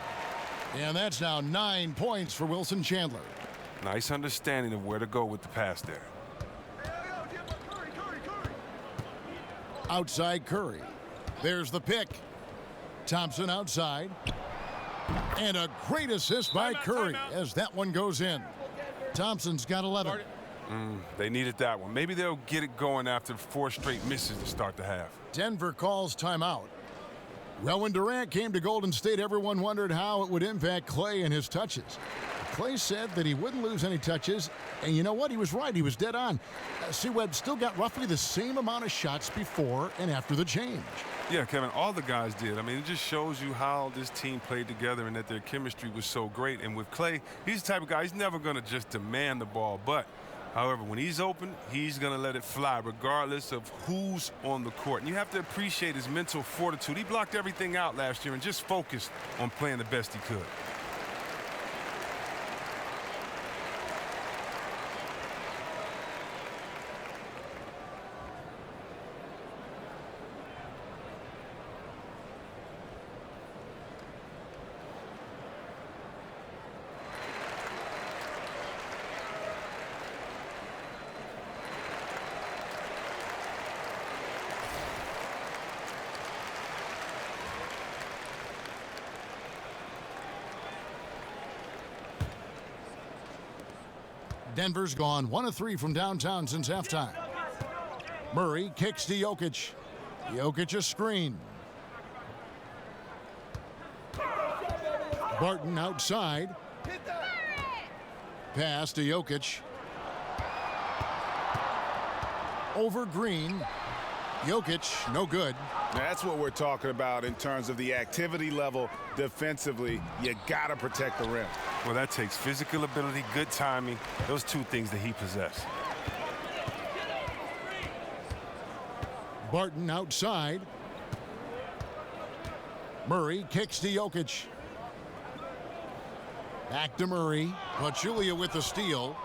And that's now 9 points for Wilson Chandler. Nice understanding of where to go with the pass there. Outside Curry. There's the pick. Thompson outside. And a great assist by Curry as that one goes in. Thompson's got 11. They needed that one. Maybe they'll get it going after 4 straight misses to start the half. Denver calls timeout. Well, when Durant came to Golden State, everyone wondered how it would impact Klay and his touches. Klay said that he wouldn't lose any touches, and you know what? He was right. He was dead on. C-Webb still got roughly the same amount of shots before and after the change. Yeah, Kevin, all the guys did. I mean, it just shows you how this team played together and that their chemistry was so great. And with Klay, he's the type of guy, he's never going to just demand the ball. But, however, when he's open, he's going to let it fly regardless of who's on the court. And you have to appreciate his mental fortitude. He blocked everything out last year and just focused on playing the best he could. Denver's gone 1 of 3 from downtown since halftime. Murray kicks to Jokic. Jokic a screen. Barton outside. Pass to Jokic. Over Green. Jokic, no good. That's what we're talking about in terms of the activity level defensively. You got to protect the rim. Well, that takes physical ability, good timing, those two things that he possesses. Barton outside. Murray kicks to Jokic. Back to Murray. Pachulia with the steal.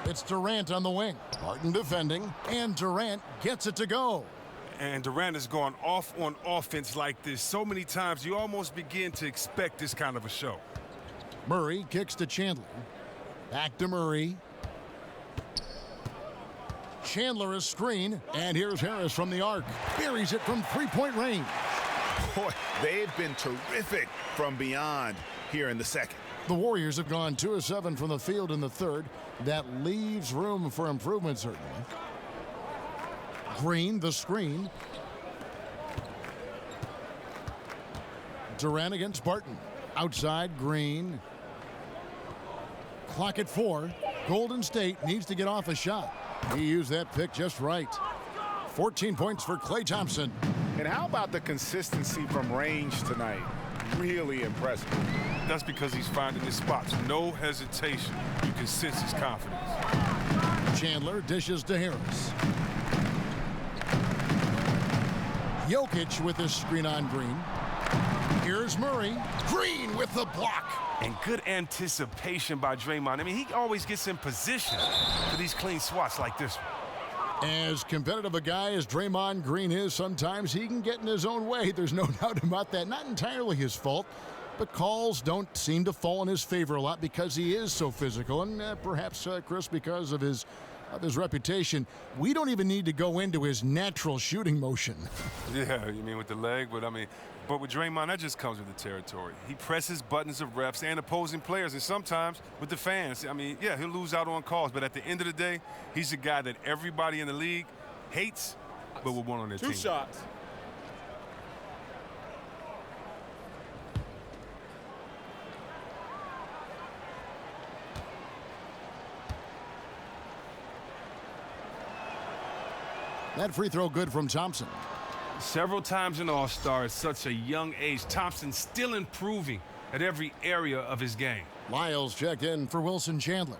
It's Durant on the wing. Barton defending, and Durant gets it to go. And Durant has gone off on offense like this so many times, you almost begin to expect this kind of a show. Murray kicks to Chandler. Back to Murray. Chandler is screen, and here's Harris from the arc. Buries it from three-point range. Boy, they've been terrific from beyond here in the second. The Warriors have gone 2 of 7 from the field in the third. That leaves room for improvement, certainly. Green, the screen. Durant against Barton. Outside, Green. Clock at 4. Golden State needs to get off a shot. He used that pick just right. 14 points for Klay Thompson. And how about the consistency from range tonight? Really impressive. That's because he's finding his spots. No hesitation. You can sense his confidence. Chandler dishes to Harris. Jokic with his screen on Green. Here's Murray. Green with the block. And good anticipation by Draymond. I mean, he always gets in position for these clean swats like this one. As competitive a guy as Draymond Green is, sometimes he can get in his own way. There's no doubt about that. Not entirely his fault, but calls don't seem to fall in his favor a lot because he is so physical, and perhaps, Chris, because of his reputation. We don't even need to go into his natural shooting motion. Yeah, you mean with the leg? But with Draymond, that just comes with the territory. He presses buttons of refs and opposing players, and sometimes with the fans. I mean, yeah, he'll lose out on calls, but at the end of the day, he's a guy that everybody in the league hates, but will want on their team. 2 shots. That free throw good from Thompson. Several times an All-Star at such a young age, Thompson still improving at every area of his game. Lyles checked in for Wilson Chandler.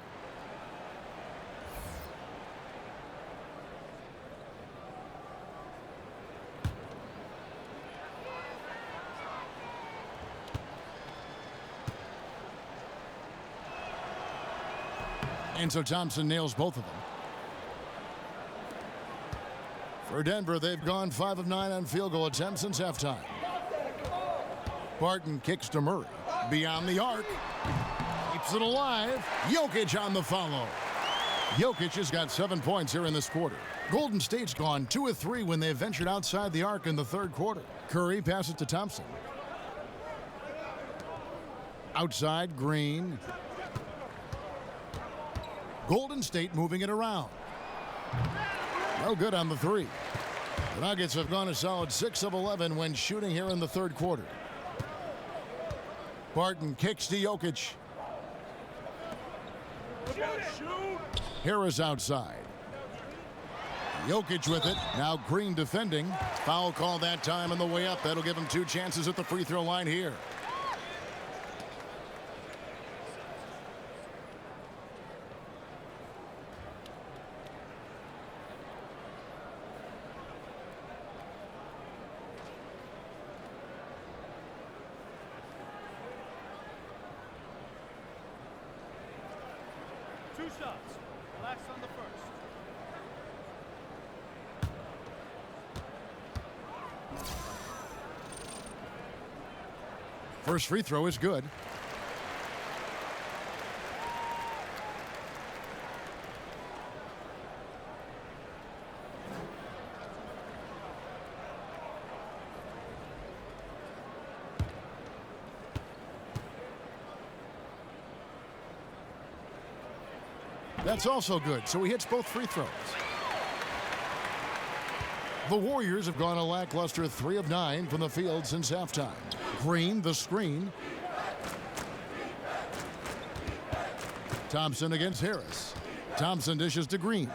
And so Thompson nails both of them. For Denver, they've gone 5 of 9 on field goal attempts since halftime. Barton kicks to Murray. Beyond the arc. Keeps it alive. Jokic on the follow. Jokic has got 7 points here in this quarter. Golden State's gone 2 of 3 when they ventured outside the arc in the third quarter. Curry passes to Thompson. Outside, Green. Golden State moving it around. No good on the three. The Nuggets have gone a solid 6 of 11 when shooting here in the third quarter. Barton kicks to Jokic. Harris outside. Jokic with it. Now Green defending. Foul call that time on the way up. That'll give him 2 chances at the free throw line here. Shots. Relax on the first. First free throw is good. That's also good, so he hits both free throws. The Warriors have gone a lackluster 3 of 9 from the field since halftime. Green, the screen. Thompson against Harris. Thompson dishes to Green.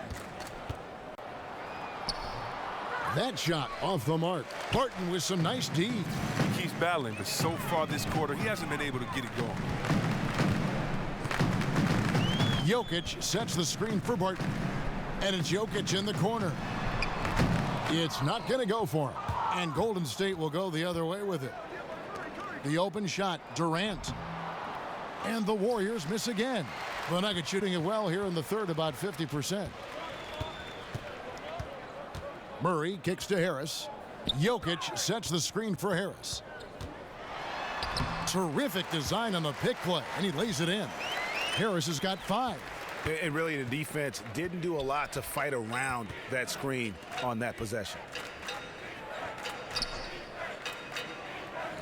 That shot off the mark. Barton with some nice D. He keeps battling, but so far this quarter, he hasn't been able to get it going. Jokic sets the screen for Barton. And it's Jokic in the corner. It's not going to go for him. And Golden State will go the other way with it. The open shot, Durant. And the Warriors miss again. The Nuggets shooting it well here in the third, about 50%. Murray kicks to Harris. Jokic sets the screen for Harris. Terrific design on the pick play, and he lays it in. Harris has got 5. And really, the defense didn't do a lot to fight around that screen on that possession.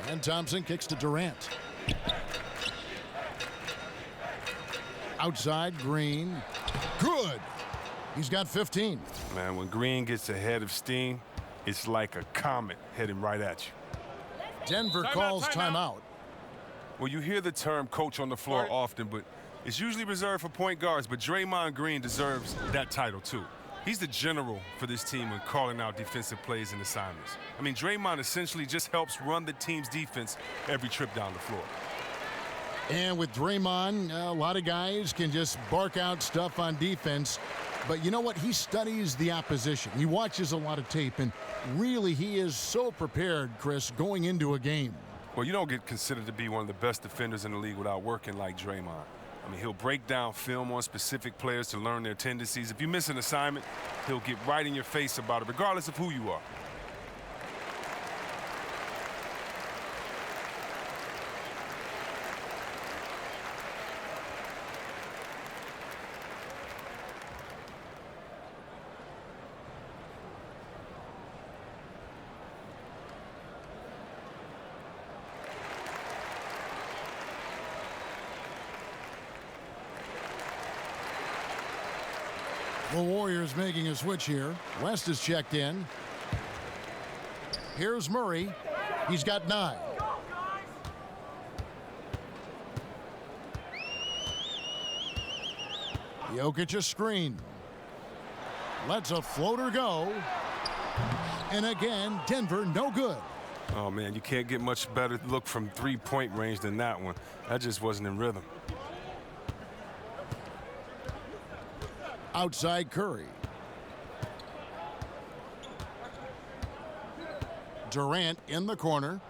And Thompson kicks to Durant. Outside, Green. Good. He's got 15. Man, when Green gets ahead of steam, it's like a comet heading right at you. Denver calls timeout. Well, you hear the term coach on the floor often, but it's usually reserved for point guards. But Draymond Green deserves that title, too. He's the general for this team when calling out defensive plays and assignments. I mean, Draymond essentially just helps run the team's defense every trip down the floor. And with Draymond, a lot of guys can just bark out stuff on defense. But you know what? He studies the opposition. He watches a lot of tape, and really he is so prepared, Chris, going into a game. Well, you don't get considered to be one of the best defenders in the league without working like Draymond. I mean, he'll break down film on specific players to learn their tendencies. If you miss an assignment, he'll get right in your face about it, regardless of who you are. The Warriors making a switch here. West is checked in. Here's Murray. He's got 9. Jokic a screen. Lets a floater go. And again, Denver no good. Oh, man, you can't get much better look from three-point range than that one. That just wasn't in rhythm. Outside Curry. Durant in the corner.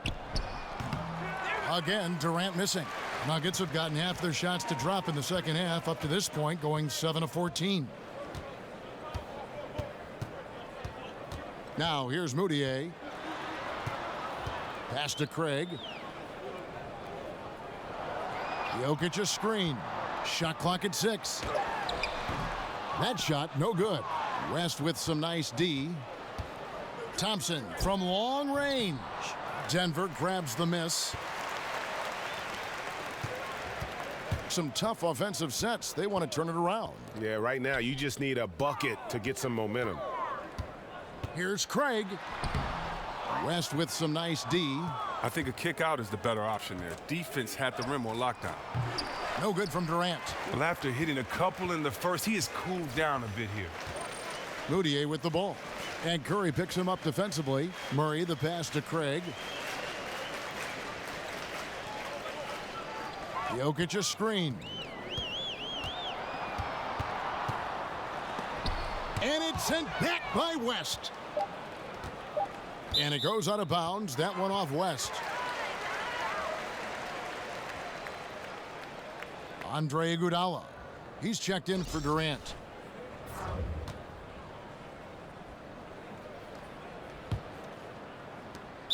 Again, Durant missing. Nuggets have gotten half their shots to drop in the second half, up to this point going 7 of 14. Now here's Moutier. Pass to Craig. Jokic a screen. Shot clock at 6. That shot, no good. West with some nice D. Thompson from long range. Denver grabs the miss. Some tough offensive sets. They want to turn it around. Yeah, right now you just need a bucket to get some momentum. Here's Craig. West with some nice D. I think a kick out is the better option there. Defense had the rim on lockdown. No good from Durant. Well, after hitting a couple in the first, he has cooled down a bit here. Moutier with the ball. And Curry picks him up defensively. Murray the pass to Craig. Jokic a screen. And it's sent back by West. And it goes out of bounds. That one off West. Andre Iguodala. He's checked in for Durant.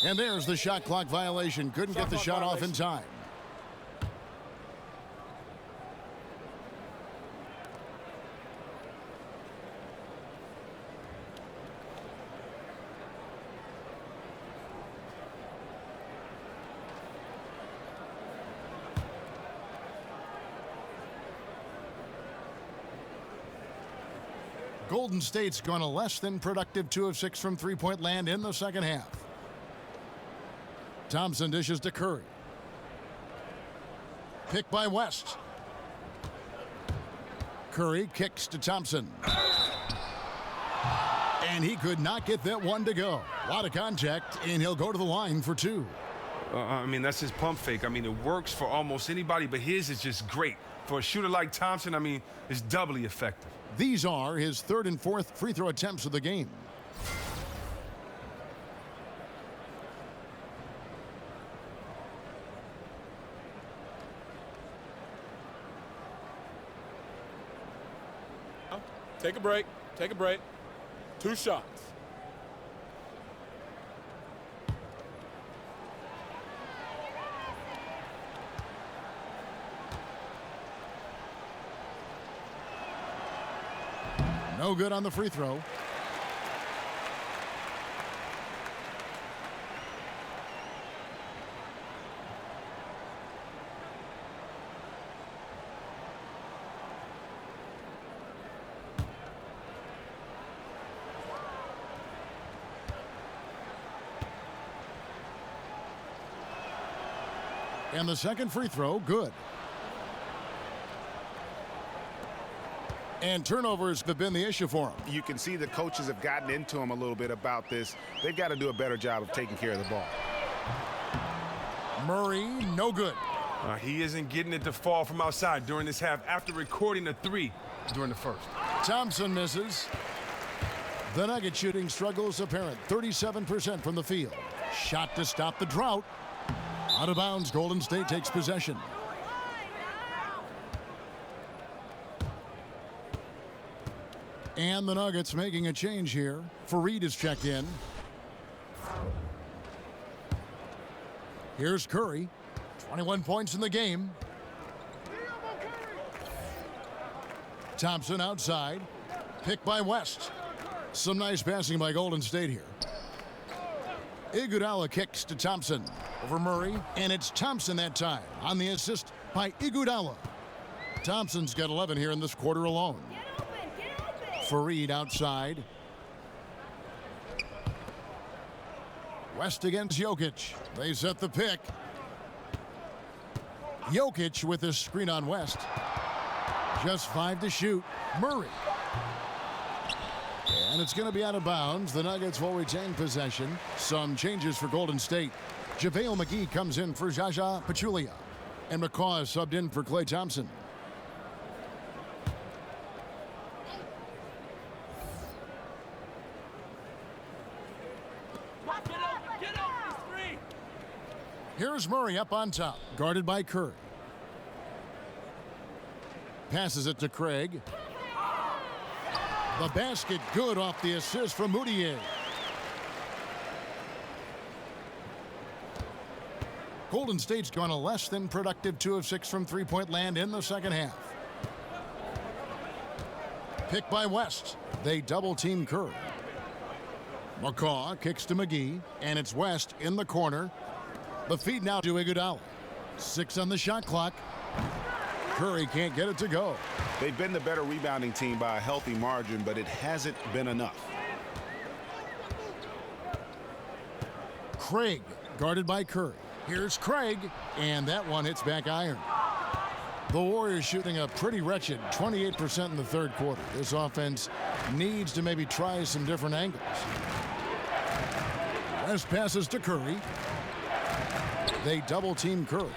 And there's the shot clock violation. Couldn't get the shot off in time. Golden State's gone a less than productive 2 of 6 from three-point land in the second half. Thompson dishes to Curry. Pick by West. Curry kicks to Thompson. And he could not get that one to go. A lot of contact, and he'll go to the line for 2. I mean, that's his pump fake. I mean, it works for almost anybody, but his is just great. For a shooter like Thompson, I mean, it's doubly effective. These are his 3rd and 4th free throw attempts of the game. Take a break. Take a break. 2 shots. No good on the free throw. And the second free throw, good. And turnovers have been the issue for him. You can see the coaches have gotten into him a little bit about this. They've got to do a better job of taking care of the ball. Murray, no good. He isn't getting it to fall from outside during this half after recording a 3 during the first. Thompson misses. The Nugget shooting struggles apparent. 37% from the field. Shot to stop the drought. Out of bounds, Golden State takes possession. And the Nuggets making a change here. Fareed is checked in. Here's Curry. 21 points in the game. Thompson outside. Picked by West. Some nice passing by Golden State here. Iguodala kicks to Thompson over Murray, and it's Thompson that time on the assist by Iguodala. Thompson's got 11 here in this quarter alone. Fareed outside. West against Jokic. They set the pick. Jokic with his screen on West. Just 5 to shoot. Murray. And it's going to be out of bounds. The Nuggets will retain possession. Some changes for Golden State. JaVale McGee comes in for Jaja Pachulia. And McCaw is subbed in for Klay Thompson. Here's Murray up on top, guarded by Curry. Passes it to Craig. The basket good off the assist from Moutier. Golden State's gone a less than productive 2 of 6 from three-point land in the second half. Picked by West. They double-team Curry. McCaw kicks to McGee, and it's West in the corner. The feed now to Iguodala. 6 on the shot clock. Curry can't get it to go. They've been the better rebounding team by a healthy margin, but it hasn't been enough. Craig guarded by Curry. Here's Craig, and that one hits back iron. The Warriors shooting a pretty wretched 28% in the third quarter. This offense needs to maybe try some different angles. West passes to Curry. They double-team Curry.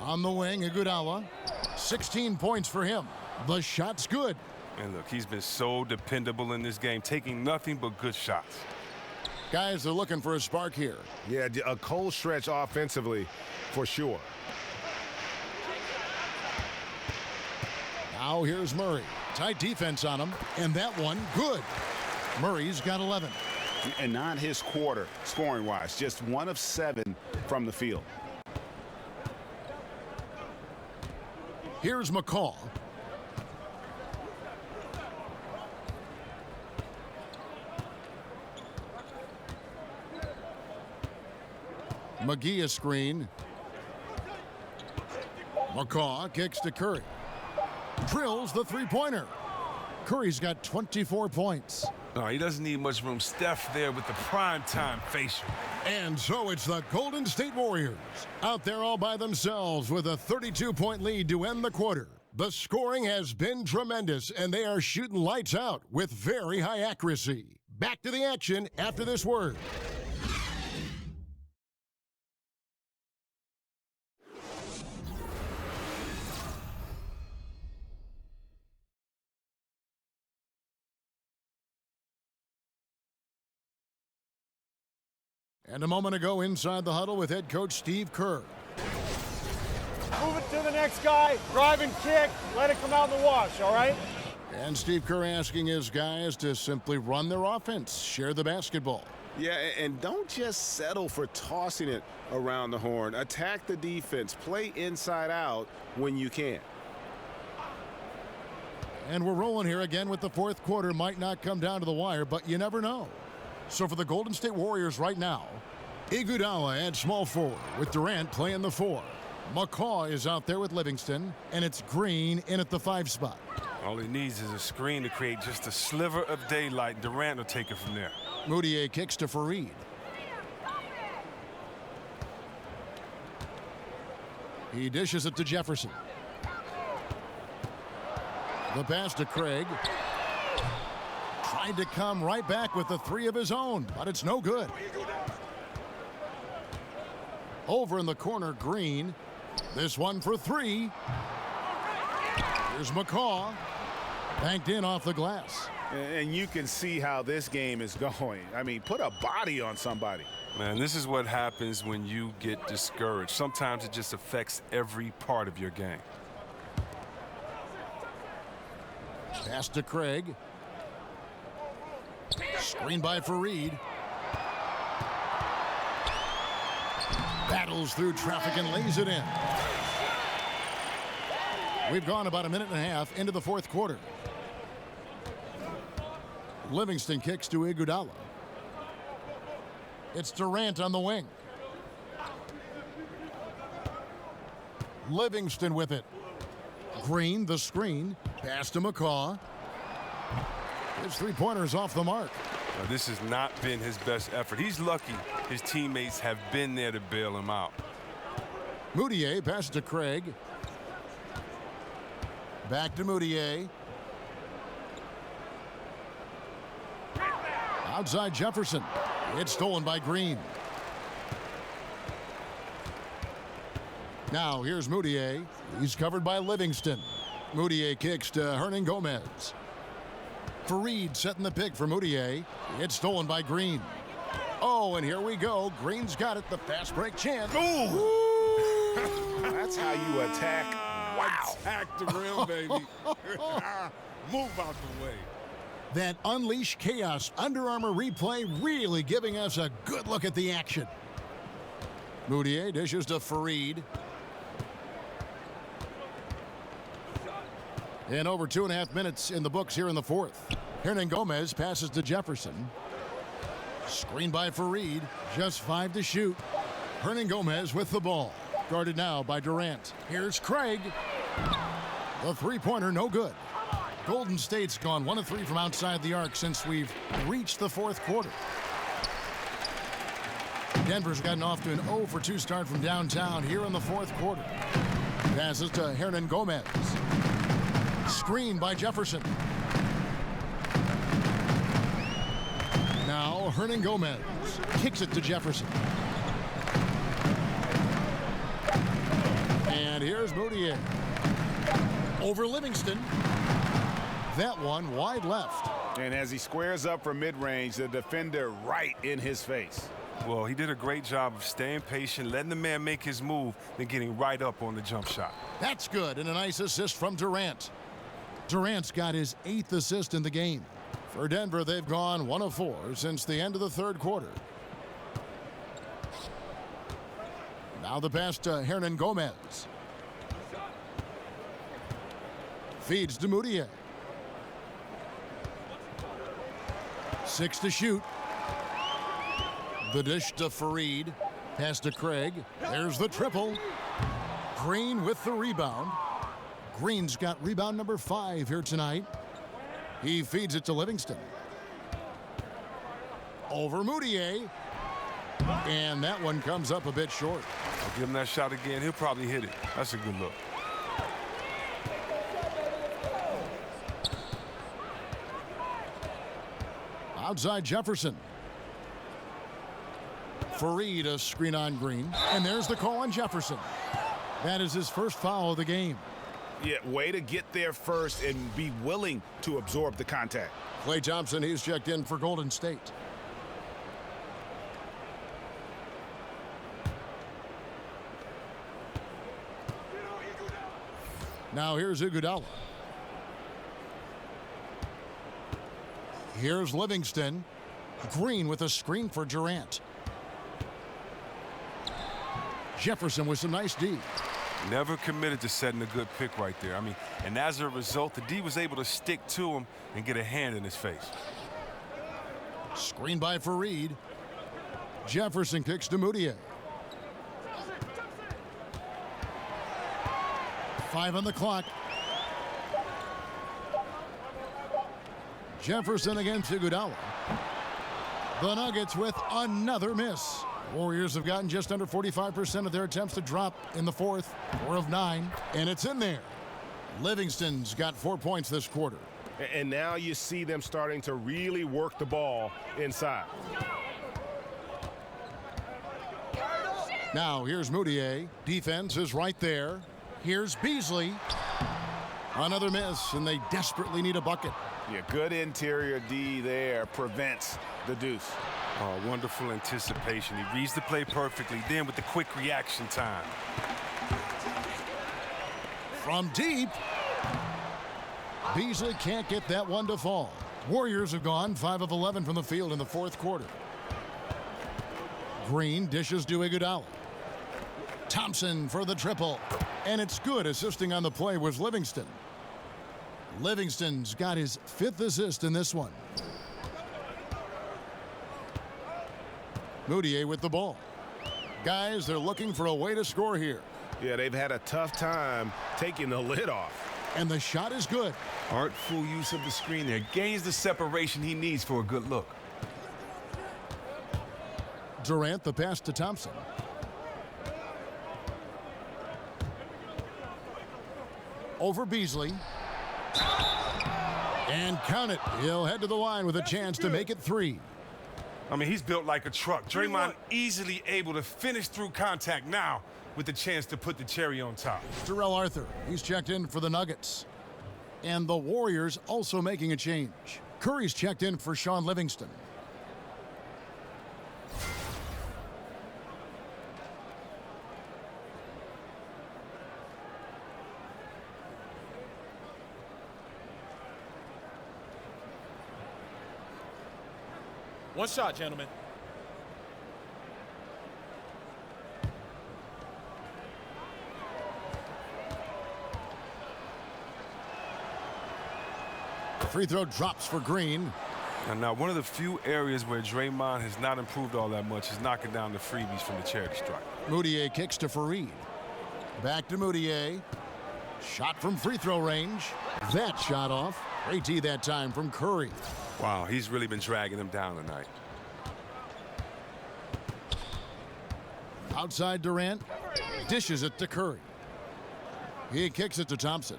On the wing, Iguodala. 16 points for him. The shot's good. And look, he's been so dependable in this game, taking nothing but good shots. Guys are looking for a spark here. Yeah, a cold stretch offensively for sure. Now here's Murray. Tight defense on him, and that one good. Murray's got 11. And not his quarter, scoring-wise. Just 1 of 7 from the field. Here's McCaw. McGee a screen. McCaw kicks to Curry. Drills the three-pointer. Curry's got 24 points. No, he doesn't need much room. Steph there with the prime-time facial. And so it's the Golden State Warriors out there all by themselves with a 32-point lead to end the quarter. The scoring has been tremendous, and they are shooting lights out with very high accuracy. Back to the action after this word. And a moment ago inside the huddle with head coach Steve Kerr. Move it to the next guy, drive and kick, let it come out in the wash, all right? And Steve Kerr asking his guys to simply run their offense, share the basketball. Yeah, and don't just settle for tossing it around the horn. Attack the defense, play inside out when you can. And we're rolling here again with the fourth quarter. Might not come down to the wire, but you never know. So for the Golden State Warriors right now, Iguodala at small forward with Durant playing the 4. McCaw is out there with Livingston, and it's Green in at the 5 spot. All he needs is a screen to create just a sliver of daylight. Durant will take it from there. Moutier kicks to Fareed. He dishes it to Jefferson. The pass to Craig. Tried to come right back with the 3 of his own, but it's no good. Over in the corner, Green. This one for 3. Here's McCaw. Banked in off the glass. And you can see how this game is going. I mean, put a body on somebody. Man, this is what happens when you get discouraged. Sometimes it just affects every part of your game. Pass to Craig. Screen by Fareed. Battles through traffic and lays it in. We've gone about a minute and a half into the fourth quarter. Livingston kicks to Iguodala. It's Durant on the wing. Livingston with it. Green, the screen. Pass to McCaw. His 3-pointer's off the mark. Now, this has not been his best effort. He's lucky his teammates have been there to bail him out. Moutier passes to Craig. Back to Moutier. Outside Jefferson. It's stolen by Green. Now here's Moutier. He's covered by Livingston. Moutier kicks to Hernangomez. Fareed setting the pick for Moutier. It's stolen by Green. Oh, and here we go. Green's got it. The fast break chance. Ooh! That's how you attack. Wow. Attack the rim, baby. Move out the way. That Unleash Chaos Under Armour replay really giving us a good look at the action. Moutier dishes to Fareed. And over 2.5 minutes in the books here in the fourth. Hernangomez passes to Jefferson. Screen by Fareed. Just 5 to shoot. Hernangomez with the ball. Guarded now by Durant. Here's Craig. The 3-pointer no good. Golden State's gone 1 of 3 from outside the arc since we've reached the fourth quarter. Denver's gotten off to an 0 for 2 start from downtown here in the fourth quarter. Passes to Hernangomez. Screen by Jefferson. Now Hernangomez kicks it to Jefferson. And here's Moutier. Over Livingston. That one wide left. And as he squares up for mid-range, the defender right in his face. Well, he did a great job of staying patient, letting the man make his move, then getting right up on the jump shot. That's good, and a nice assist from Durant. Durant's got his 8th assist in the game. For Denver, they've gone 1 of 4 since the end of the third quarter. Now the pass to Hernangomez. Feeds to Moutier. 6 to shoot. The dish to Fareed. Pass to Craig. There's the triple. Green with the rebound. Green's got rebound number 5 here tonight. He feeds it to Livingston. Over Moutier. And that one comes up a bit short. I'll give him that shot again. He'll probably hit it. That's a good look. Outside Jefferson. Fareed, a screen on Green. And there's the call on Jefferson. That is his first foul of the game. Yeah, way to get there first and be willing to absorb the contact. Klay Thompson, he's checked in for Golden State. Now here's Iguodala. Here's Livingston. Green with a screen for Durant. Jefferson with some nice D. Never committed to setting a good pick right there. I mean, and as a result, the D was able to stick to him and get a hand in his face. Screen by Fareed. Jefferson kicks to Moutier. 5 on the clock. Jefferson against Iguodala. The Nuggets with another miss. Warriors have gotten just under 45% of their attempts to drop in the fourth. 4 of 9, and it's in there. Livingston's got 4 points this quarter. And now you see them starting to really work the ball inside. Now here's Moutier. Defense is right there. Here's Beasley. Another miss, and they desperately need a bucket. Yeah, good interior D there prevents the deuce. Oh, wonderful anticipation. He reads the play perfectly, then with the quick reaction time. From deep. Beasley can't get that one to fall. Warriors have gone 5 of 11 from the field in the fourth quarter. Green dishes to Iguodala. Thompson for the triple. And it's good. Assisting on the play was Livingston. Livingston's got his 5th assist in this one. Moutier with the ball. Guys, they're looking for a way to score here. Yeah, they've had a tough time taking the lid off. And the shot is good. Artful use of the screen there. Gains the separation he needs for a good look. Durant, the pass to Thompson. Over Beasley. And count it. He'll head to the line with a chance to make it 3. I mean, he's built like a truck. Draymond easily able to finish through contact now with the chance to put the cherry on top. Terrell Arthur, he's checked in for the Nuggets. And the Warriors also making a change. Curry's checked in for Sean Livingston. One shot, gentlemen. Free throw drops for Green. And now one of the few areas where Draymond has not improved all that much is knocking down the freebies from the charity stripe. Moutier kicks to Fareed. Back to Moutier. Shot from free throw range. That shot off. Great D that time from Curry. Wow, he's really been dragging them down tonight. Outside Durant. Dishes it to Curry. He kicks it to Thompson.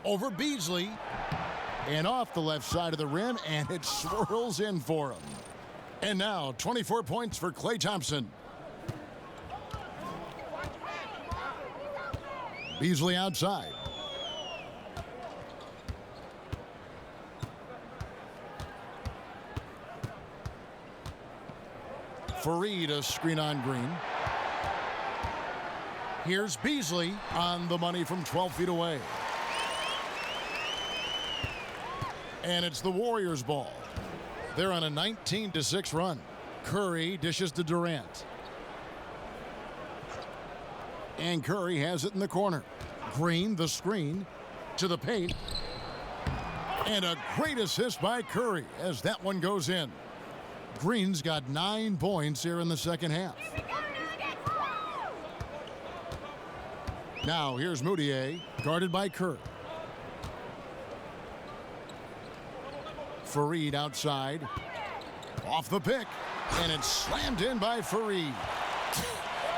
Over Beasley. And off the left side of the rim, and it swirls in for him. And now 24 points for Klay Thompson. Beasley outside. Fareed, a screen on Green. Here's Beasley on the money from 12 feet away. And it's the Warriors' ball. They're on a 19-6 run. Curry dishes to Durant. And Curry has it in the corner. Green, the screen, to the paint. And a great assist by Curry as that one goes in. Green's got 9 points here in the second half. Now here's Moutier, guarded by Curry. Fareed outside. Off the pick. And it's slammed in by Fareed.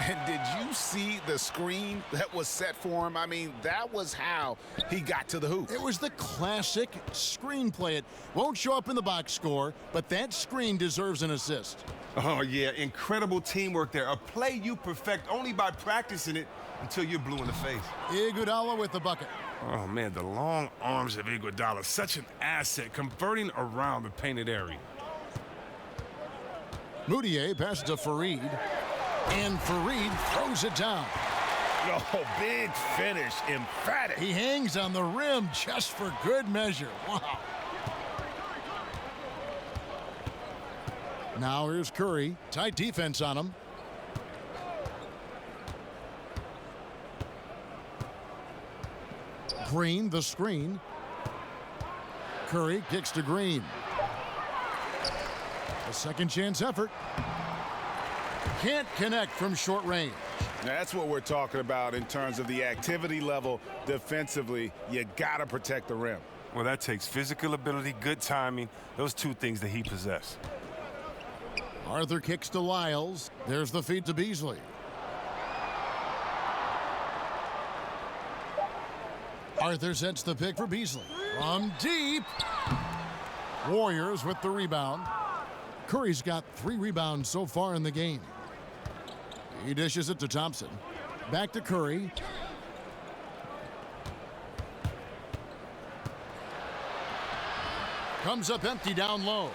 And did you see the screen that was set for him? I mean, that was how he got to the hoop. It was the classic screenplay. It won't show up in the box score, but that screen deserves an assist. Oh, yeah, incredible teamwork there. A play you perfect only by practicing it until you're blue in the face. Iguodala with the bucket. Oh, man, the long arms of Iguodala, such an asset, converting around the painted area. Moutier passes to Fareed, and Fareed throws it down. Oh, big finish, emphatic. He hangs on the rim just for good measure. Wow. Now here's Curry. Tight defense on him. Green, the screen. Curry kicks to Green. A second chance effort. Can't connect from short range. That's what we're talking about in terms of the activity level defensively. You got to protect the rim. Well, that takes physical ability, good timing, those two things that he possesses. Arthur kicks to Lyles. There's the feed to Beasley. Arthur sets the pick for Beasley. From deep. Warriors with the rebound. Curry's got 3 rebounds so far in the game. He dishes it to Thompson. Back to Curry. Comes up empty down low.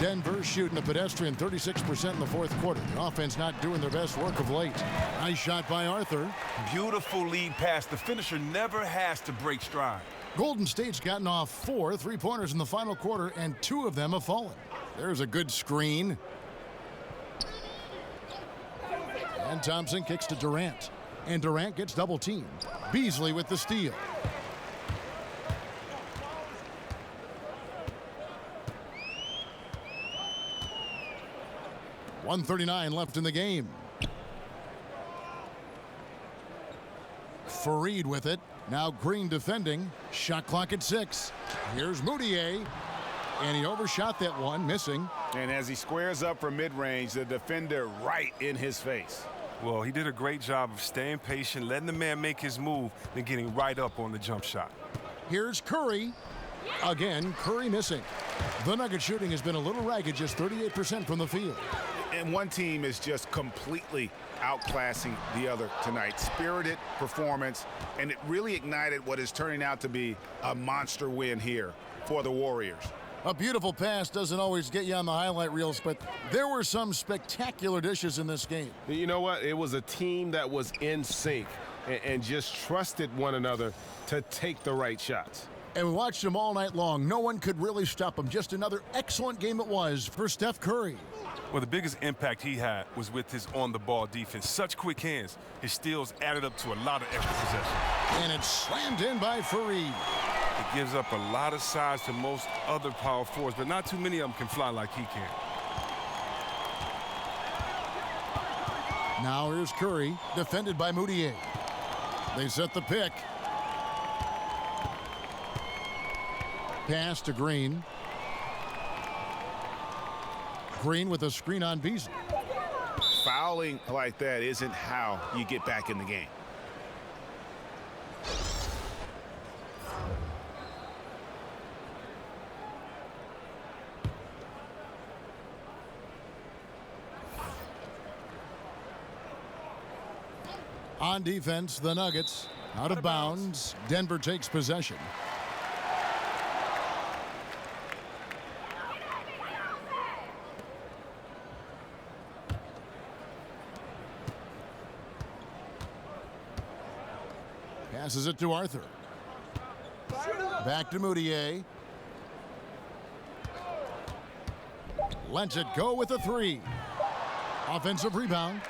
Denver shooting a pedestrian 36% in the fourth quarter. The offense not doing their best work of late. Nice shot by Arthur. Beautiful lead pass. The finisher never has to break stride. Golden State's gotten off 4 3-pointers in the final quarter, and 2 of them have fallen. There's a good screen. And Thompson kicks to Durant. And Durant gets double teamed. Beasley with the steal. .139 left in the game. Fareed with it. Now Green defending. Shot clock at 6. Here's Moutier. And he overshot that one, missing. And as he squares up from mid-range, the defender right in his face. Well, he did a great job of staying patient, letting the man make his move, then getting right up on the jump shot. Here's Curry. Again, Curry missing. The Nuggets shooting has been a little ragged, just 38% from the field. And one team is just completely outclassing the other tonight. Spirited performance, and it really ignited what is turning out to be a monster win here for the Warriors. A beautiful pass doesn't always get you on the highlight reels, but there were some spectacular dishes in this game. You know what? It was a team that was in sync and just trusted one another to take the right shots. And we watched them all night long. No one could really stop them. Just another excellent game it was for Steph Curry. Well, the biggest impact he had was with his on-the-ball defense. Such quick hands. His steals added up to a lot of extra possession. And it's slammed in by Fareed. It gives up a lot of size to most other power forwards, but not too many of them can fly like he can. Now here's Curry, defended by Moutier. They set the pick. Pass to Green. Green with a screen on Beasley. Fouling like that isn't how you get back in the game. On defense, the Nuggets out of bounds. Denver takes possession. Passes it to Arthur. Back to Moutier. Lets it go with a 3. Offensive rebound.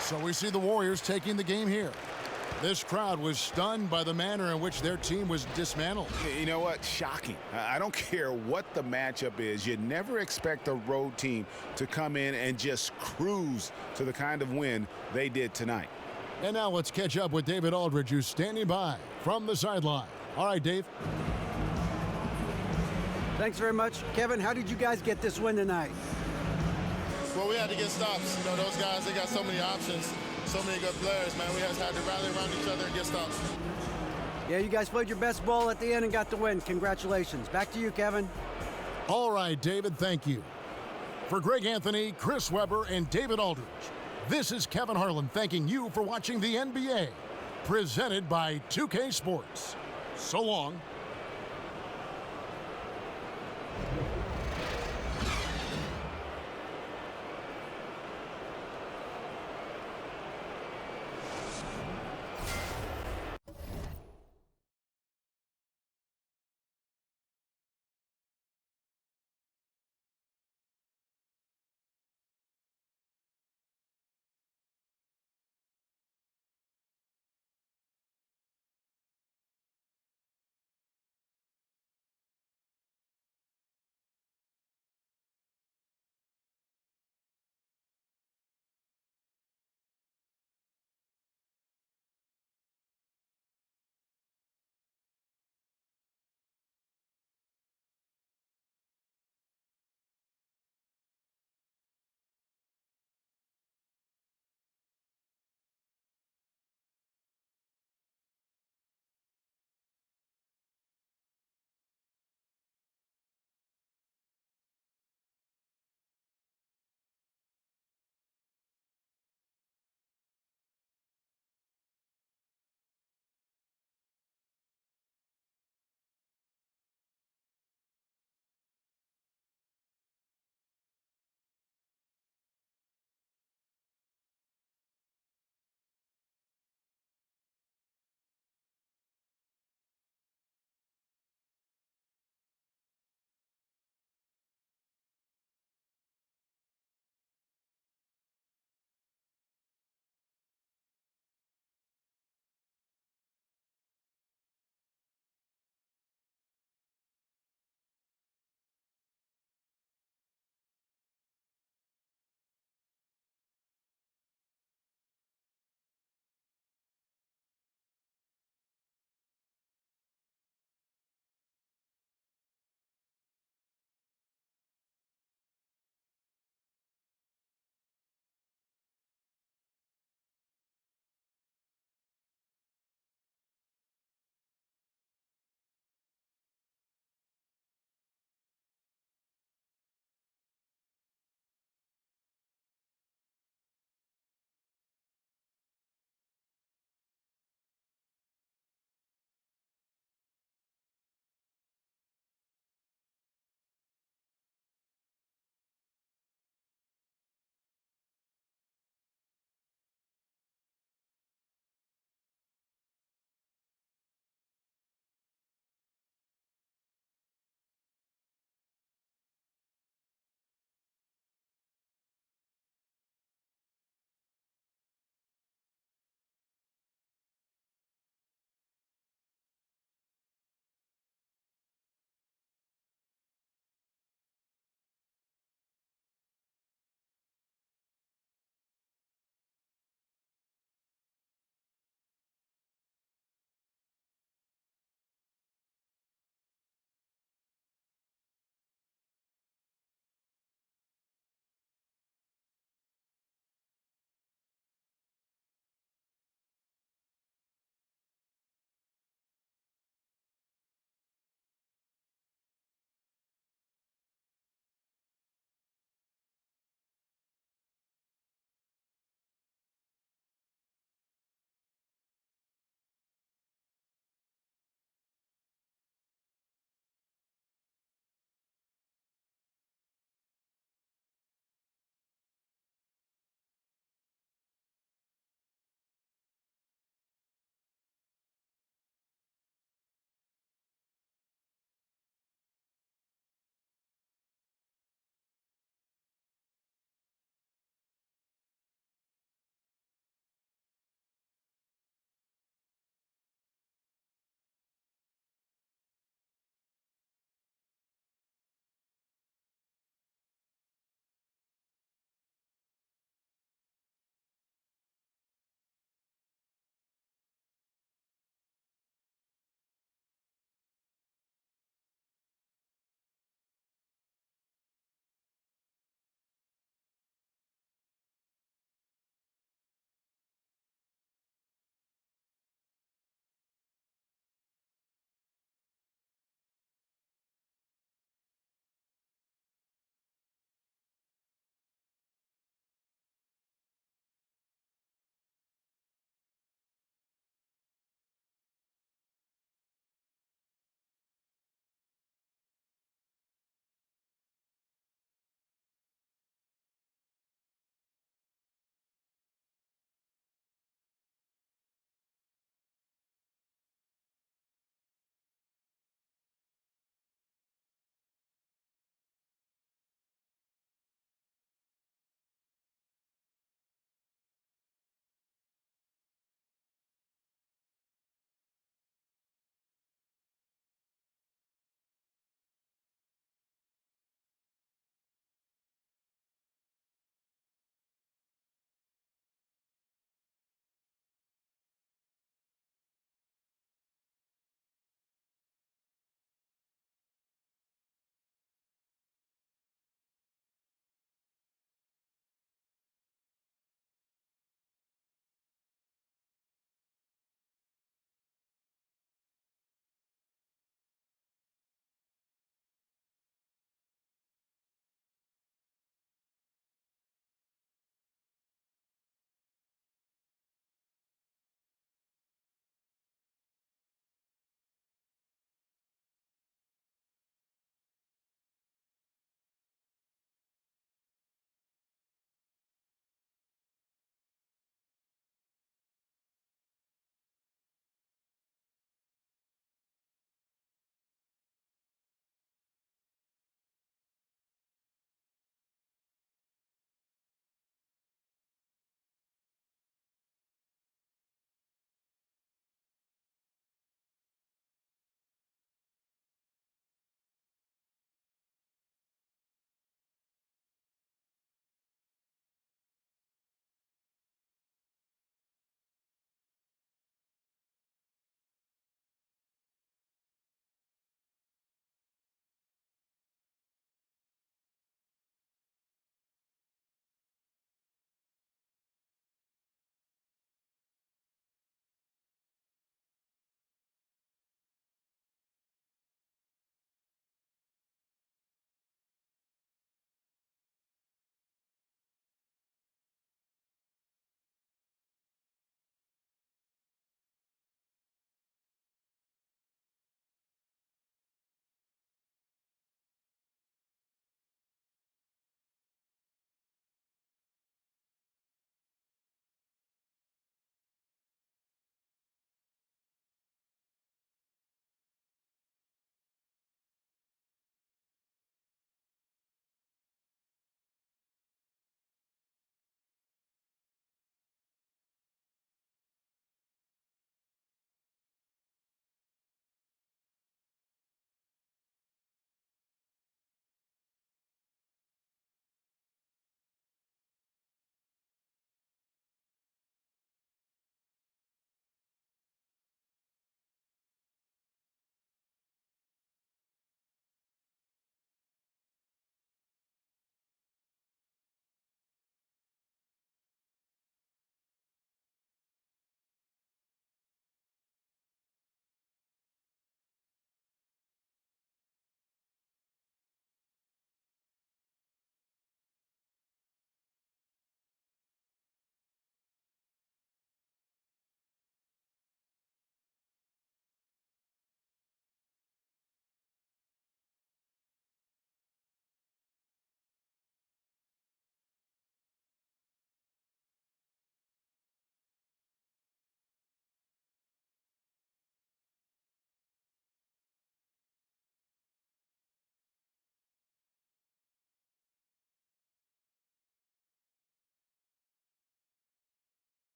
So we see the Warriors taking the game here. This crowd was stunned by the manner in which their team was dismantled. You know what? Shocking. I don't care what the matchup is. You never expect a road team to come in and just cruise to the kind of win they did tonight. And now let's catch up with David Aldridge, who's standing by from the sideline. All right, Dave. Thanks very much. Kevin, how did you guys get this win tonight? Well, we had to get stops. You know, those guys, they got so many options, so many good players, man. We just had to rally around each other and get stops. Yeah, you guys played your best ball at the end and got the win. Congratulations. Back to you, Kevin. All right, David, thank you. For Greg Anthony, Chris Webber, and David Aldridge, this is Kevin Harlan thanking you for watching the NBA, presented by 2K Sports. So long.